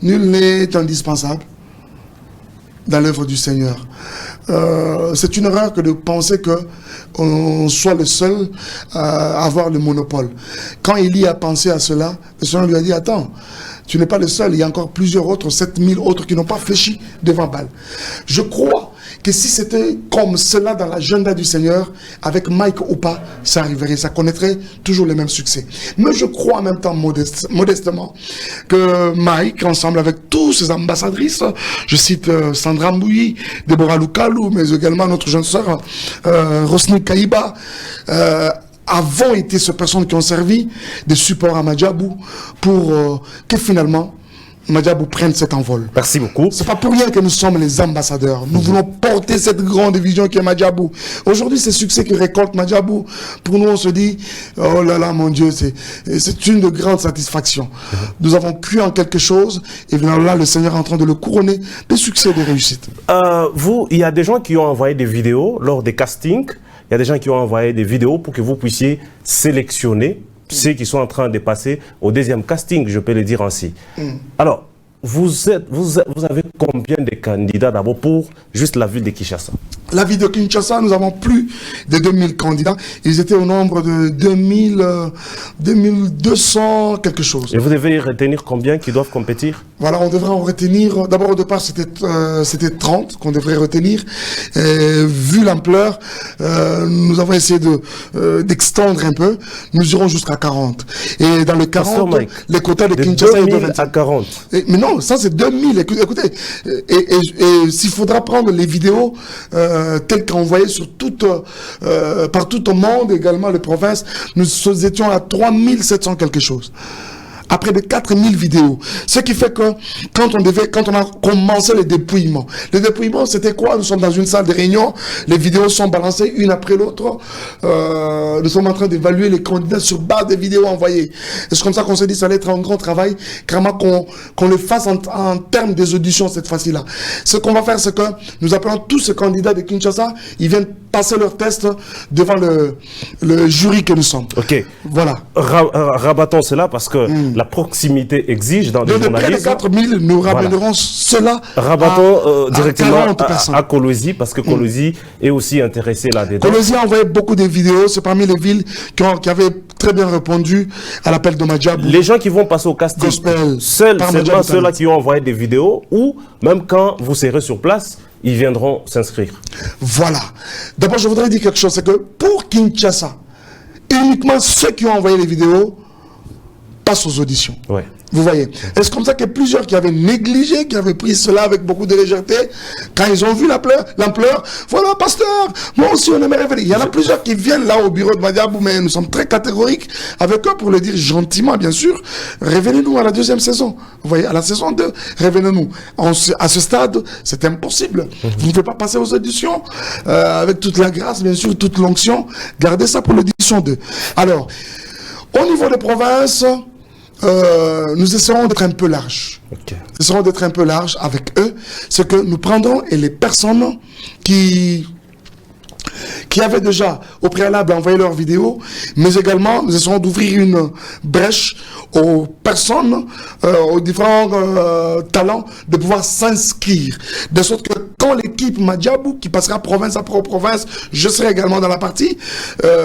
nul n'est indispensable dans l'œuvre du Seigneur. C'est une erreur que de penser qu'on soit le seul à avoir le monopole. Quand Élie a pensé à cela, le Seigneur lui a dit, attends, tu n'es pas le seul, il y a encore plusieurs autres, 7000 autres qui n'ont pas fléchi devant Baal. Je crois que si c'était comme cela dans l'agenda du Seigneur, avec Mike ou pas, ça arriverait, ça connaîtrait toujours le même succès. Mais je crois en même temps modestement que Mike, ensemble avec tous ses ambassadrices, je cite Sandra Mbouyi, Deborah Lukalu, mais également notre jeune sœur Rosny Kaïba, avons été ces personnes qui ont servi de support à Madjabou pour que finalement Madjabou prenne cet envol.
Merci beaucoup.
C'est pas pour rien que nous sommes les ambassadeurs. Nous voulons porter cette grande vision qui est Madjabou. Aujourd'hui, c'est succès que récolte Madjabou. Pour nous, on se dit, oh là là, mon Dieu, c'est une de grandes satisfactions. Nous avons cru en quelque chose et là, le Seigneur est en train de le couronner de succès et de réussite.
Il y a des gens qui ont envoyé des vidéos lors des castings. Il y a des gens qui ont envoyé des vidéos pour que vous puissiez sélectionner ceux qui sont en train de passer au deuxième casting, je peux le dire ainsi. Alors, vous avez combien de candidats d'abord pour juste la ville de Kinshasa?
La ville de Kinshasa, nous avons plus de 2000 candidats. Ils étaient au nombre de 2200 quelque chose.
Et vous devez retenir combien qui doivent compétir?
Voilà, on devrait en retenir. D'abord, au départ, c'était 30 qu'on devrait retenir. Vu l'ampleur, nous avons essayé d'extendre un peu. Nous irons jusqu'à 40. Et dans les 40, les quotas de Kinshasa,
ils doivent être à 40.
Mais non, ça c'est 2000. Écoutez, et s'il faudra prendre les vidéos telles qu'envoyées sur partout au monde, également les provinces, nous étions à 3700 quelque chose. Après de 4000 vidéos. Ce qui fait que quand on a commencé le dépouillement c'était quoi? Nous sommes dans une salle de réunion, les vidéos sont balancées une après l'autre, nous sommes en train d'évaluer les candidats sur base des vidéos envoyées. Et c'est comme ça qu'on s'est dit ça allait être un grand travail, carrément qu'on le fasse en termes des auditions cette fois-ci-là. Ce qu'on va faire, c'est que nous appelons tous ces candidats de Kinshasa, ils viennent passer leur test devant le jury que nous sommes.
Ok.
Voilà.
Rabattons cela parce que la proximité exige dans le journalisme.
De près de 4000, nous ramènerons cela
directement à Kolwezi, parce que Kolwezi est aussi intéressé là-dedans.
Kolwezi a envoyé beaucoup de vidéos, c'est parmi les villes qui avaient très bien répondu à l'appel de Madjabou.
Les gens qui vont passer au casting, seulement ceux-là qui ont envoyé des vidéos, ou même quand vous serez sur place, ils viendront s'inscrire. Voilà.
D'abord, je voudrais dire quelque chose, c'est que pour Kinshasa, uniquement ceux qui ont envoyé les vidéos passent aux auditions.
Ouais.
Vous voyez. Et c'est comme ça que plusieurs qui avaient négligé, qui avaient pris cela avec beaucoup de légèreté, quand ils ont vu l'ampleur, voilà, pasteur, moi aussi on aimerait venir. Il y en a plusieurs qui viennent là au bureau de Madjabou, mais nous sommes très catégoriques avec eux pour le dire gentiment, bien sûr. Revenez-nous à la deuxième saison. Vous voyez, à la saison 2, revenez-nous. À ce stade, c'est impossible. Vous ne pouvez pas passer aux auditions avec toute la grâce, bien sûr, toute l'onction. Gardez ça pour l'audition 2. Alors, au niveau des provinces, nous essaierons d'être un peu large.
Ok.
Nous essaierons d'être un peu large avec eux. C'est que nous prendrons et les personnes qui avaient déjà au préalable envoyé leurs vidéos, mais également nous essaierons d'ouvrir une brèche aux personnes, aux différents talents de pouvoir s'inscrire. De sorte que quand l'équipe Madjabou, qui passera province après province, je serai également dans la partie,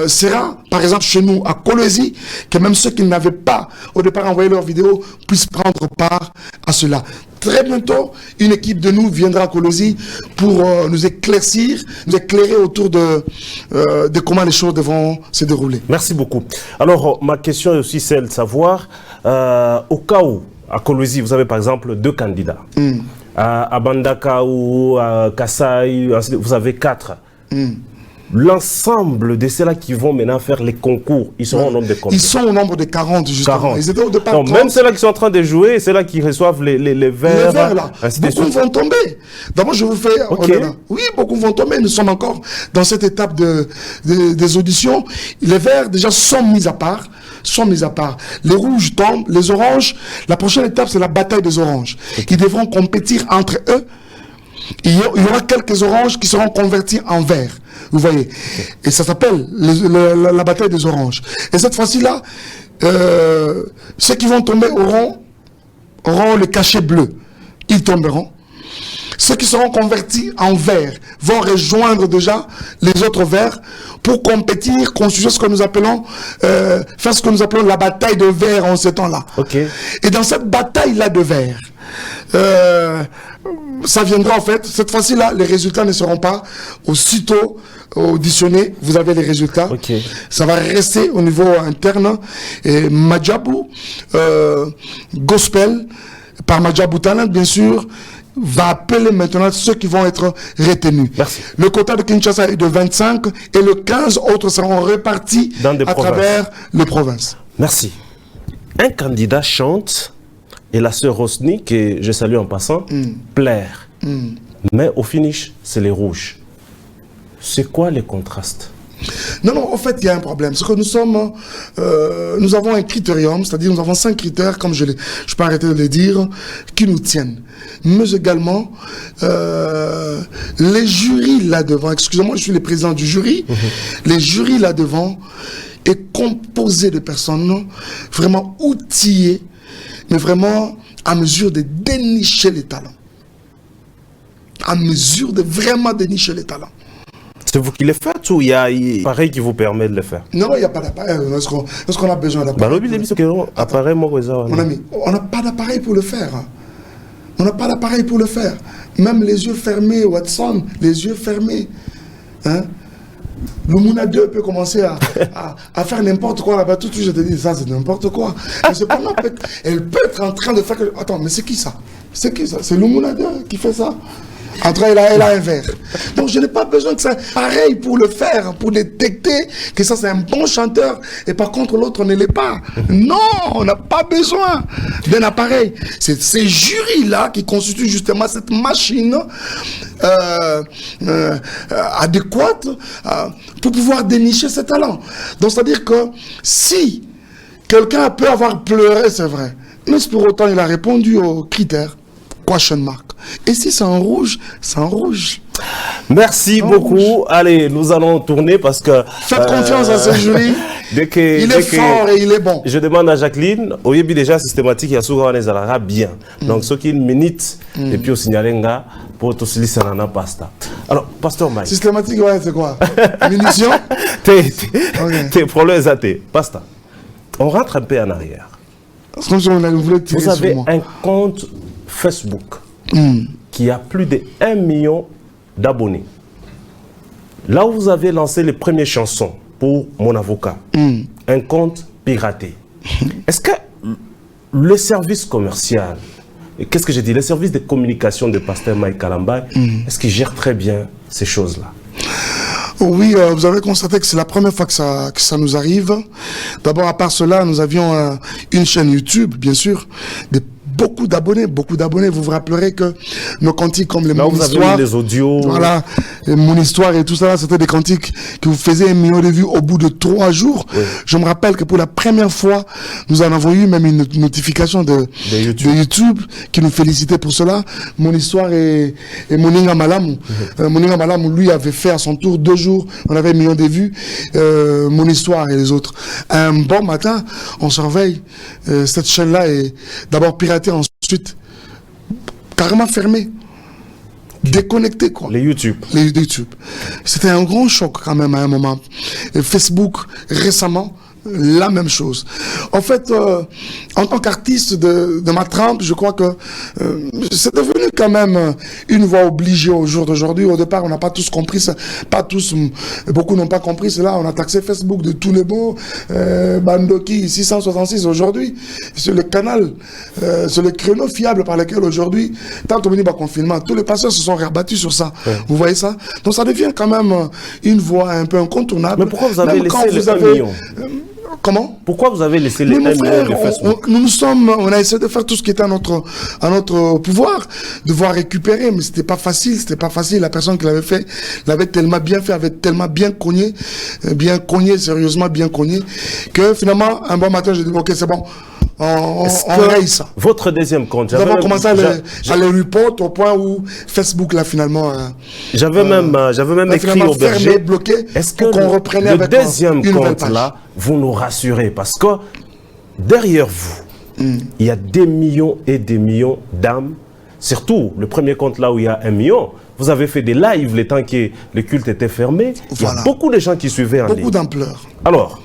sera par exemple chez nous à Kolwezi, que même ceux qui n'avaient pas au départ envoyé leurs vidéos puissent prendre part à cela. Très bientôt, une équipe de nous viendra à Kolwezi pour nous éclairer autour de comment les choses devront se dérouler.
Merci beaucoup. Alors, ma question est aussi celle de savoir, au cas où, à Kolwezi, vous avez par exemple 2 candidats. À Bandaka ou à Kassai, vous avez 4. L'ensemble de ceux-là qui vont maintenant faire les concours, ils seront au nombre de combien?
Ils sont au nombre de 40, justement.
40.
Ils étaient au départ
Donc,
30.
même ceux-là qui sont en train de jouer, ceux-là qui reçoivent les verres,
Les verres, là,
ainsi de
beaucoup
suite.
vont tomber. D'abord, je vous fais...
Ok.
Oui, beaucoup vont tomber. Nous sommes encore dans cette étape des auditions. Les verres, déjà, sont mis à part. Les rouges tombent, les oranges. La prochaine étape, c'est la bataille des oranges. Ils devront compétir entre eux. Il y aura quelques oranges qui seront convertis en vert. Vous voyez. Et ça s'appelle la bataille des oranges. Et cette fois-ci-là, ceux qui vont tomber auront le cachet bleu. Ils tomberont. Ceux qui seront convertis en vert vont rejoindre déjà les autres verts pour compétir, constituer ce que nous appelons, faire ce que nous appelons la bataille de verre en ce temps-là.
Okay.
Et dans cette bataille-là de verre, ça viendra en fait, cette fois-ci-là, les résultats ne seront pas aussitôt auditionnés, vous avez les résultats.
Okay.
Ça va rester au niveau interne. Et Madjabou, Gospel, par Madjabou Talent, bien sûr, va appeler maintenant ceux qui vont être retenus.
Merci.
Le quota de Kinshasa est de 25 et le 15 autres seront répartis à travers les provinces.
Merci. Un candidat chante et la sœur Rosny, que je salue en passant, plaire. Mais au finish, c'est les rouges. C'est quoi les contrastes?
Non, en fait, il y a un problème. C'est que nous avons un critérium, c'est-à-dire nous avons 5 critères, comme je peux arrêter de les dire, qui nous tiennent. Mais également, les jurys là-devant, excusez-moi, je suis le président du jury, les jurys là-devant est composé de personnes vraiment outillées, mais vraiment à mesure de dénicher les talents. À mesure de vraiment dénicher les talents.
C'est vous qui les faites ou il y a un appareil qui vous permet de le faire?
Non, il n'y a pas d'appareil. Est-ce qu'on a besoin d'appareil? Mon ami, on n'a pas d'appareil pour le faire. On n'a pas d'appareil pour le faire. Même les yeux fermés, Watson, les yeux fermés. Hein? Lumuna 2 peut commencer à faire n'importe quoi là-bas. Tout de suite, je te dis, ça c'est n'importe quoi. Mais cependant, elle peut être en train de faire... Attends, mais c'est qui ça? C'est qui ça? C'est Lumuna 2 qui fait ça? Entre elle a un verre. Donc je n'ai pas besoin de ça pareil pour le faire, pour détecter que ça c'est un bon chanteur et par contre l'autre ne l'est pas. Non, on n'a pas besoin d'un appareil. C'est ces jurys-là qui constituent justement cette machine adéquate pour pouvoir dénicher ses talents. Donc c'est-à-dire que si quelqu'un peut avoir pleuré, c'est vrai, mais pour autant il a répondu aux critères. Question mark. Et si c'est en rouge, c'est en rouge.
Merci beaucoup. Rouge. Allez, nous allons tourner parce que...
Faites confiance à ce jury. Il est fort et il est bon.
Je demande à Jacqueline, au début déjà systématique, il y a souvent un ezalara bien. Donc, ce qui est une minute, et puis au signalenga, pour tout cela, ça n'en a pas. Alors, Pasteur Mike.
Systématique, ouais, c'est quoi? Munitions?
Tes problèmes athées. Pasteur, on rentre un peu en arrière.
Vous
avez un compte Facebook qui a plus de 1 million d'abonnés. Là où vous avez lancé les premières chansons pour Mon Avocat, un compte piraté. Est-ce que le service commercial, qu'est-ce que j'ai dit, le service de communication de Pasteur Mike Kalambay, est-ce qu'il gère très bien ces choses-là?
Oui, vous avez constaté que c'est la première fois que ça nous arrive. D'abord, à part cela, nous avions une chaîne YouTube, bien sûr, beaucoup d'abonnés. Vous vous rappellerez que nos cantiques comme les
Là,
Mon
vous avez
Histoire,
mis les audios.
voilà, et Mon Histoire et tout ça, c'était des cantiques qui vous faisaient 1 million de vues au bout de 3 jours.
Oui.
Je me rappelle que pour la première fois, nous en avons eu même une notification de YouTube qui nous félicitait pour cela. Mon Histoire et Moninga Malamu. Moninga Malamu, lui, avait fait à son tour 2 jours, on avait 1 million de vues. Mon Histoire et les autres. Un bon matin, on se réveille, cette chaîne-là est d'abord piratée, ensuite carrément fermée. Déconnecté, quoi.
Les YouTube.
C'était un grand choc quand même à un moment. Et Facebook, récemment, la même chose. En fait, en tant qu'artiste de ma trempe, je crois que c'est devenu quand même une voie obligée au jour d'aujourd'hui. Au départ, on n'a pas tous compris ça. Pas tous, beaucoup n'ont pas compris cela. On a taxé Facebook de tous les mots. Bandoki 666 aujourd'hui, c'est le canal, c'est le créneau fiable par lequel aujourd'hui, tant au niveau confinement, tous les pasteurs se sont rabattus sur ça. Ouais. Vous voyez ça? Donc ça devient quand même une voie un peu incontournable.
Mais pourquoi vous avez laissé les 1 million?
Comment?
Pourquoi vous avez laissé les 1 million de Facebook?
On a essayé de faire tout ce qui était à notre pouvoir, de voir récupérer, mais c'était pas facile. La personne qui l'avait fait l'avait tellement bien fait, avait tellement bien cogné, sérieusement bien cogné, que finalement, un bon matin, j'ai dit, ok, c'est bon. On raye ça.
Votre deuxième compte,
nous avons commencé à les report au point où Facebook là finalement
j'avais même écrit au berger,
bloqué.
Est-ce que le deuxième compte là, vous nous rassurez parce que derrière vous, il y a des millions et des millions d'âmes, surtout le premier compte là où il y a 1 million. Vous avez fait des lives les temps que le culte était fermé. Voilà. Il y a beaucoup de gens qui suivaient en ligne.
Beaucoup d'ampleur.
Alors,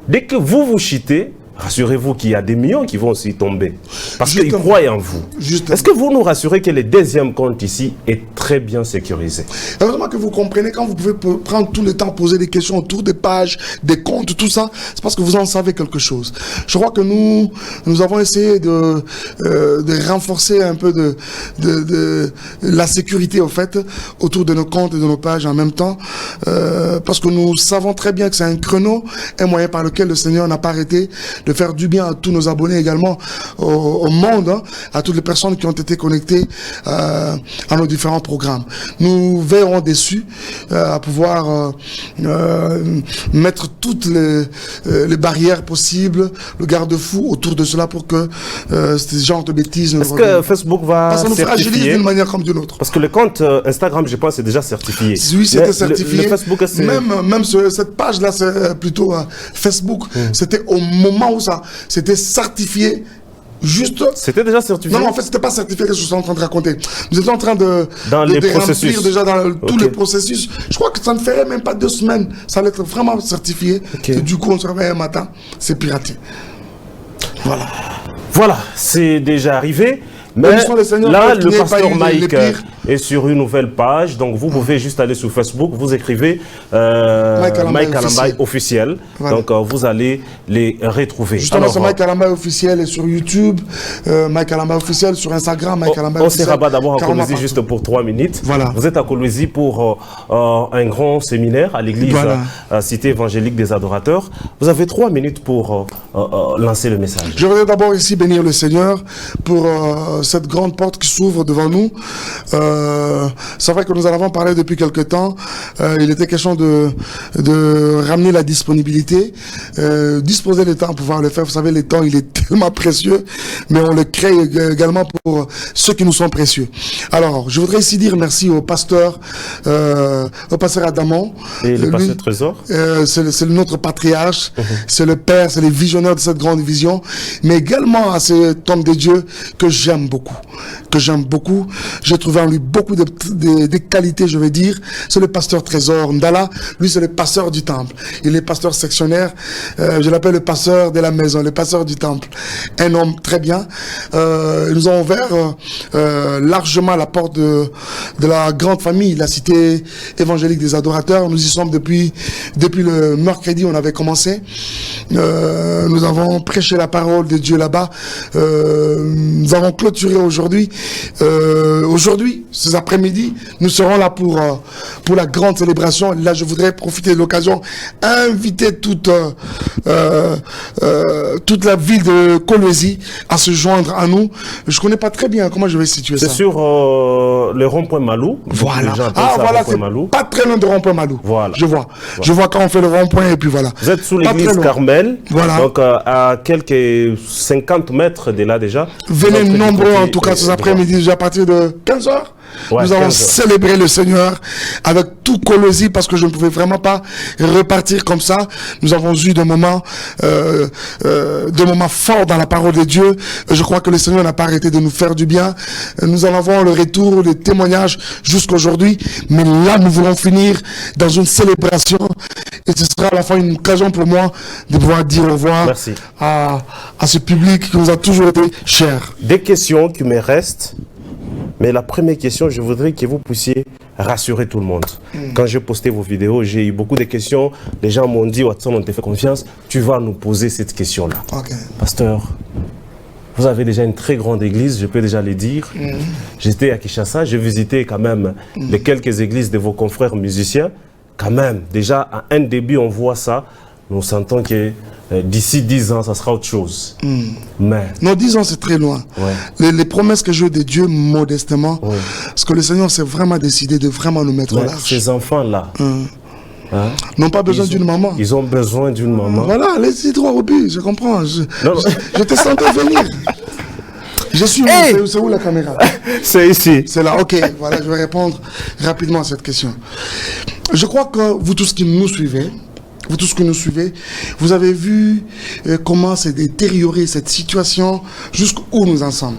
dès que vous cheatez, rassurez-vous qu'il y a des millions qui vont aussi tomber. Parce qu'ils croient en vous. Est-ce que vous nous rassurez que le deuxième compte ici est très bien sécurisé?
Heureusement que vous comprenez, quand vous pouvez prendre tout le temps, poser des questions autour des pages, des comptes, tout ça, c'est parce que vous en savez quelque chose. Je crois que nous avons essayé de renforcer un peu de la sécurité, au fait, autour de nos comptes et de nos pages en même temps. Parce que nous savons très bien que c'est un créneau, un moyen par lequel le Seigneur n'a pas arrêté de faire du bien à tous nos abonnés également au monde, hein, à toutes les personnes qui ont été connectées à nos différents programmes. Nous veillerons dessus à pouvoir mettre toutes les barrières possibles, le garde-fou autour de cela pour que ces genres de bêtises ne
Est-ce que Facebook va certifier?
Ça nous fragilise d'une manière comme d'une autre.
Parce que le compte Instagram, je pense, est déjà certifié.
Oui, c'était certifié.
Le Facebook,
même cette page-là, c'est plutôt Facebook. C'était au moment où ça, c'était certifié. Juste.
C'était déjà certifié?
Non, en fait, c'était pas certifié que je suis en train de raconter. Nous étions en train de
processus.
Déjà dans tous les processus. Je crois que ça ne ferait même pas 2 semaines. Ça allait être vraiment certifié. Okay. Et du coup, on se réveille un matin, c'est piraté. Voilà.
Voilà, c'est déjà arrivé. Mais là, le pasteur Mike est sur une nouvelle page. Donc, vous pouvez juste aller sur Facebook. Vous écrivez Mike Alambaye officiel. Voilà. Donc, vous allez les retrouver.
Justement, c'est Mike Alambaye officiel et sur YouTube. Mike Alambaye officiel sur Instagram. Mike Alambaye officiel.
On se rabat d'abord à Kolwezi juste pour 3 minutes.
Voilà.
Vous êtes à Kolwezi pour un grand séminaire à l'église Cité évangélique des adorateurs. Vous avez 3 minutes pour lancer le message.
Je voudrais d'abord ici bénir le Seigneur pour cette grande porte qui s'ouvre devant nous. C'est vrai que nous en avons parlé depuis quelque temps. Il était question de ramener la disponibilité, disposer le temps pour pouvoir le faire. Vous savez, le temps, il est tellement précieux, mais on le crée également pour ceux qui nous sont précieux. Alors, je voudrais ici dire merci au pasteur Adamon.
Et le pasteur Trésor.
C'est notre patriarche, c'est le père, c'est les visionnaires de cette grande vision, mais également à cet homme de Dieu que j'aime beaucoup, j'ai trouvé en lui beaucoup de qualités, je vais dire. C'est le pasteur Trésor Ndala, lui c'est le pasteur du temple, il est pasteur sectionnaire, je l'appelle le pasteur de la maison, le pasteur du temple, un homme très bien. Nous avons ouvert largement la porte de la grande famille, la cité évangélique des adorateurs. Nous y sommes depuis le mercredi, on avait commencé. Nous avons prêché la parole de Dieu là-bas. Nous avons clôturé aujourd'hui. Aujourd'hui, Cet après-midi, nous serons là pour la grande célébration. Là, je voudrais profiter de l'occasion, inviter toute la ville de Kolwezi à se joindre à nous. Je connais pas très bien comment je vais situer ça.
C'est sur le rond-point Malou.
Voilà. Ah, voilà, c'est pas très loin de rond-point Malou.
Voilà.
Je vois. Voilà. Je vois quand on fait le rond-point et puis voilà.
Vous êtes sous l'église Carmel.
Voilà.
Donc, à quelques 50 mètres de là déjà.
Venez nombreux en tout cas cet après-midi, déjà à partir de 15h. Ouais, nous allons célébrer le Seigneur avec tout Kolwezi parce que je ne pouvais vraiment pas repartir comme ça. Nous avons eu des moments forts dans la parole de Dieu. Je crois que le Seigneur n'a pas arrêté de nous faire du bien. Nous allons avoir le retour, les témoignages jusqu'aujourd'hui. Mais là, nous voulons finir dans une célébration. Et ce sera à la fois une occasion pour moi de pouvoir dire au revoir à ce public qui nous a toujours été cher.
Des questions qui me restent. Mais la première question, je voudrais que vous puissiez rassurer tout le monde. Quand j'ai posté vos vidéos, j'ai eu beaucoup de questions. Les gens m'ont dit, Watson, on te fait confiance, tu vas nous poser cette question-là.
Okay.
Pasteur, vous avez déjà une très grande église, je peux déjà le dire. J'étais à Kinshasa, j'ai visité quand même les quelques églises de vos confrères musiciens. Quand même, déjà à un début, on voit ça. Nous sentons que d'ici 10 ans, ça sera autre chose. Mais...
Non, 10 ans, c'est très loin.
Ouais.
Les promesses que j'ai de Dieu, modestement, parce que le Seigneur s'est vraiment décidé de vraiment nous mettre au large.
Ces enfants-là
n'ont pas besoin d'une maman.
Ils ont besoin d'une maman.
Voilà, allez-y droit au but, je comprends. Je te sentais venir. Je suis où? C'est où la caméra?
C'est ici.
C'est là, ok. Voilà, je vais répondre rapidement à cette question. Je crois que vous tous qui nous suivez, vous avez vu comment s'est détériorée cette situation jusqu'où nous en sommes.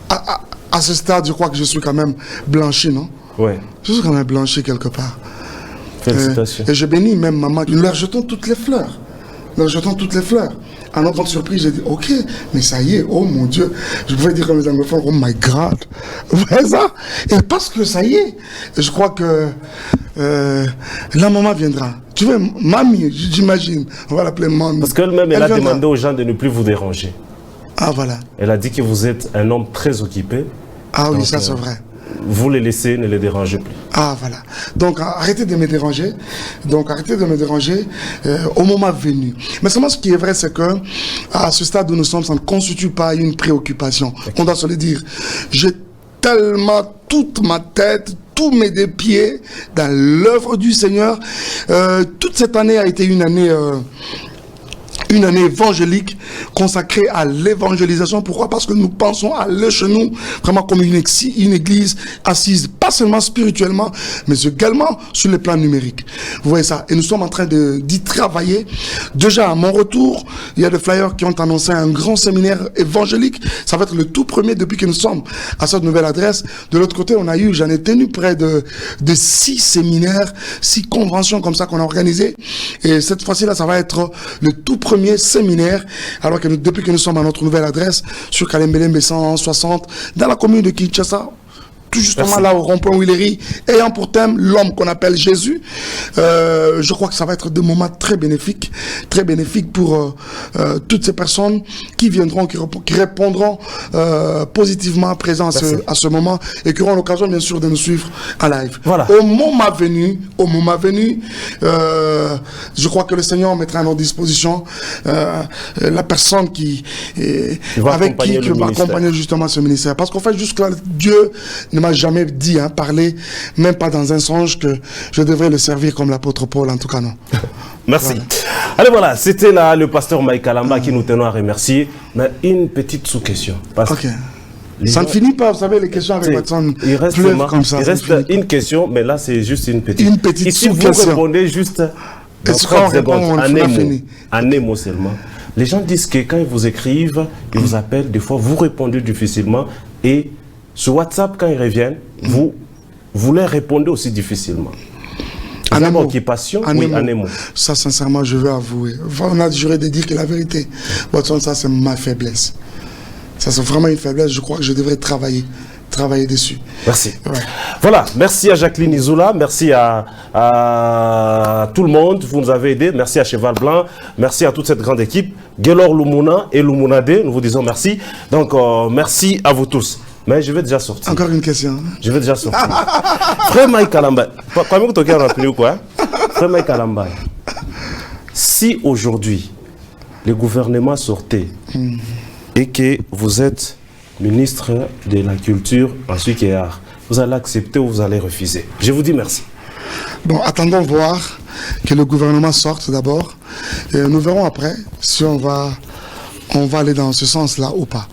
À ce stade, je crois que je suis quand même blanchi, non?
Oui.
Je suis quand même blanchi quelque part.
Félicitations.
Et je bénis même maman. Nous leur jetons toutes les fleurs. À notre grande surprise, j'ai dit, ok, mais ça y est, oh mon Dieu. Je pouvais dire comme les anglophones, oh my God. Vous voyez ça? Et parce que ça y est, je crois que la maman viendra. Tu veux, mamie, j'imagine. On va l'appeler mamie.
Parce qu'elle-même, elle a demandé aux gens de ne plus vous déranger.
Ah, voilà.
Elle a dit que vous êtes un homme très occupé.
Ah oui, ça c'est vrai.
Vous les laissez, ne les dérangez plus.
Ah, voilà. Donc, arrêtez de me déranger. Au moment venu. Mais seulement ce qui est vrai, c'est que à ce stade où nous sommes, ça ne constitue pas une préoccupation. On doit se le dire. J'ai tellement toute ma tête, tous mes deux pieds dans l'œuvre du Seigneur. Toute cette année a été une année évangélique consacrée à l'évangélisation. Pourquoi? Parce que nous pensons à aller chez nous vraiment comme une église assise, pas seulement spirituellement, mais également sur le plan numérique. Vous voyez ça? Et nous sommes en train d'y travailler. Déjà, à mon retour, il y a des flyers qui ont annoncé un grand séminaire évangélique. Ça va être le tout premier depuis que nous sommes à cette nouvelle adresse. De l'autre côté, j'en ai tenu près de 6 séminaires, 6 conventions comme ça qu'on a organisées. Et cette fois-ci, là, ça va être le tout premier séminaire, alors que depuis que nous sommes à notre nouvelle adresse, sur Kalembelembe 160, dans la commune de Kinshasa, tout justement là au rond-point Willery, ayant pour thème l'homme qu'on appelle Jésus. Je crois que ça va être des moments très bénéfiques pour toutes ces personnes qui viendront, qui répondront positivement présents à ce moment et qui auront l'occasion bien sûr de nous suivre en live.
Voilà.
Au moment venu, je crois que le Seigneur mettra à notre disposition la personne avec qui va accompagner justement ce ministère. Parce qu'en fait, jusque-là, Dieu ne m'a jamais dit, parler, même pas dans un songe, que je devrais le servir comme l'apôtre Paul, en tout cas non.
Merci. Voilà. Alors voilà, c'était là le pasteur Mike Kalamba qui nous tenons à remercier. Mais une petite sous-question.
Ok. Ça ne finit pas, vous savez, les questions avec Watson.
Il reste une question, mais là c'est juste une petite.
Ici,
vous répondez juste en un mot seulement. Les gens disent que quand ils vous écrivent, ils vous appellent, des fois vous répondez difficilement et sur WhatsApp, quand ils reviennent, vous leur répondez aussi difficilement.
En un mot.
Occupation, en un mot.
Ça, sincèrement, je veux avouer. On a juré de dire que la vérité. Watson, ça, c'est ma faiblesse. Ça, c'est vraiment une faiblesse. Je crois que je devrais travailler dessus.
Merci. Ouais. Voilà, merci à Jacqueline Izoula, merci à tout le monde, vous nous avez aidés, merci à Cheval Blanc, merci à toute cette grande équipe, Gelor Lumuna et Lumunade, nous vous disons merci. Donc, merci à vous tous. Mais je vais déjà sortir.
Encore une question.
Je vais déjà sortir. Frère Mike Kalamba, quand même tu as appelé ou quoi? Frère Mike Kalamba, si aujourd'hui le gouvernement sortait et que vous êtes ministre de la Culture, ensuite et Art, vous allez accepter ou vous allez refuser? Je vous dis merci.
Bon, attendons voir que le gouvernement sorte d'abord. Et nous verrons après si on va aller dans ce sens-là ou pas.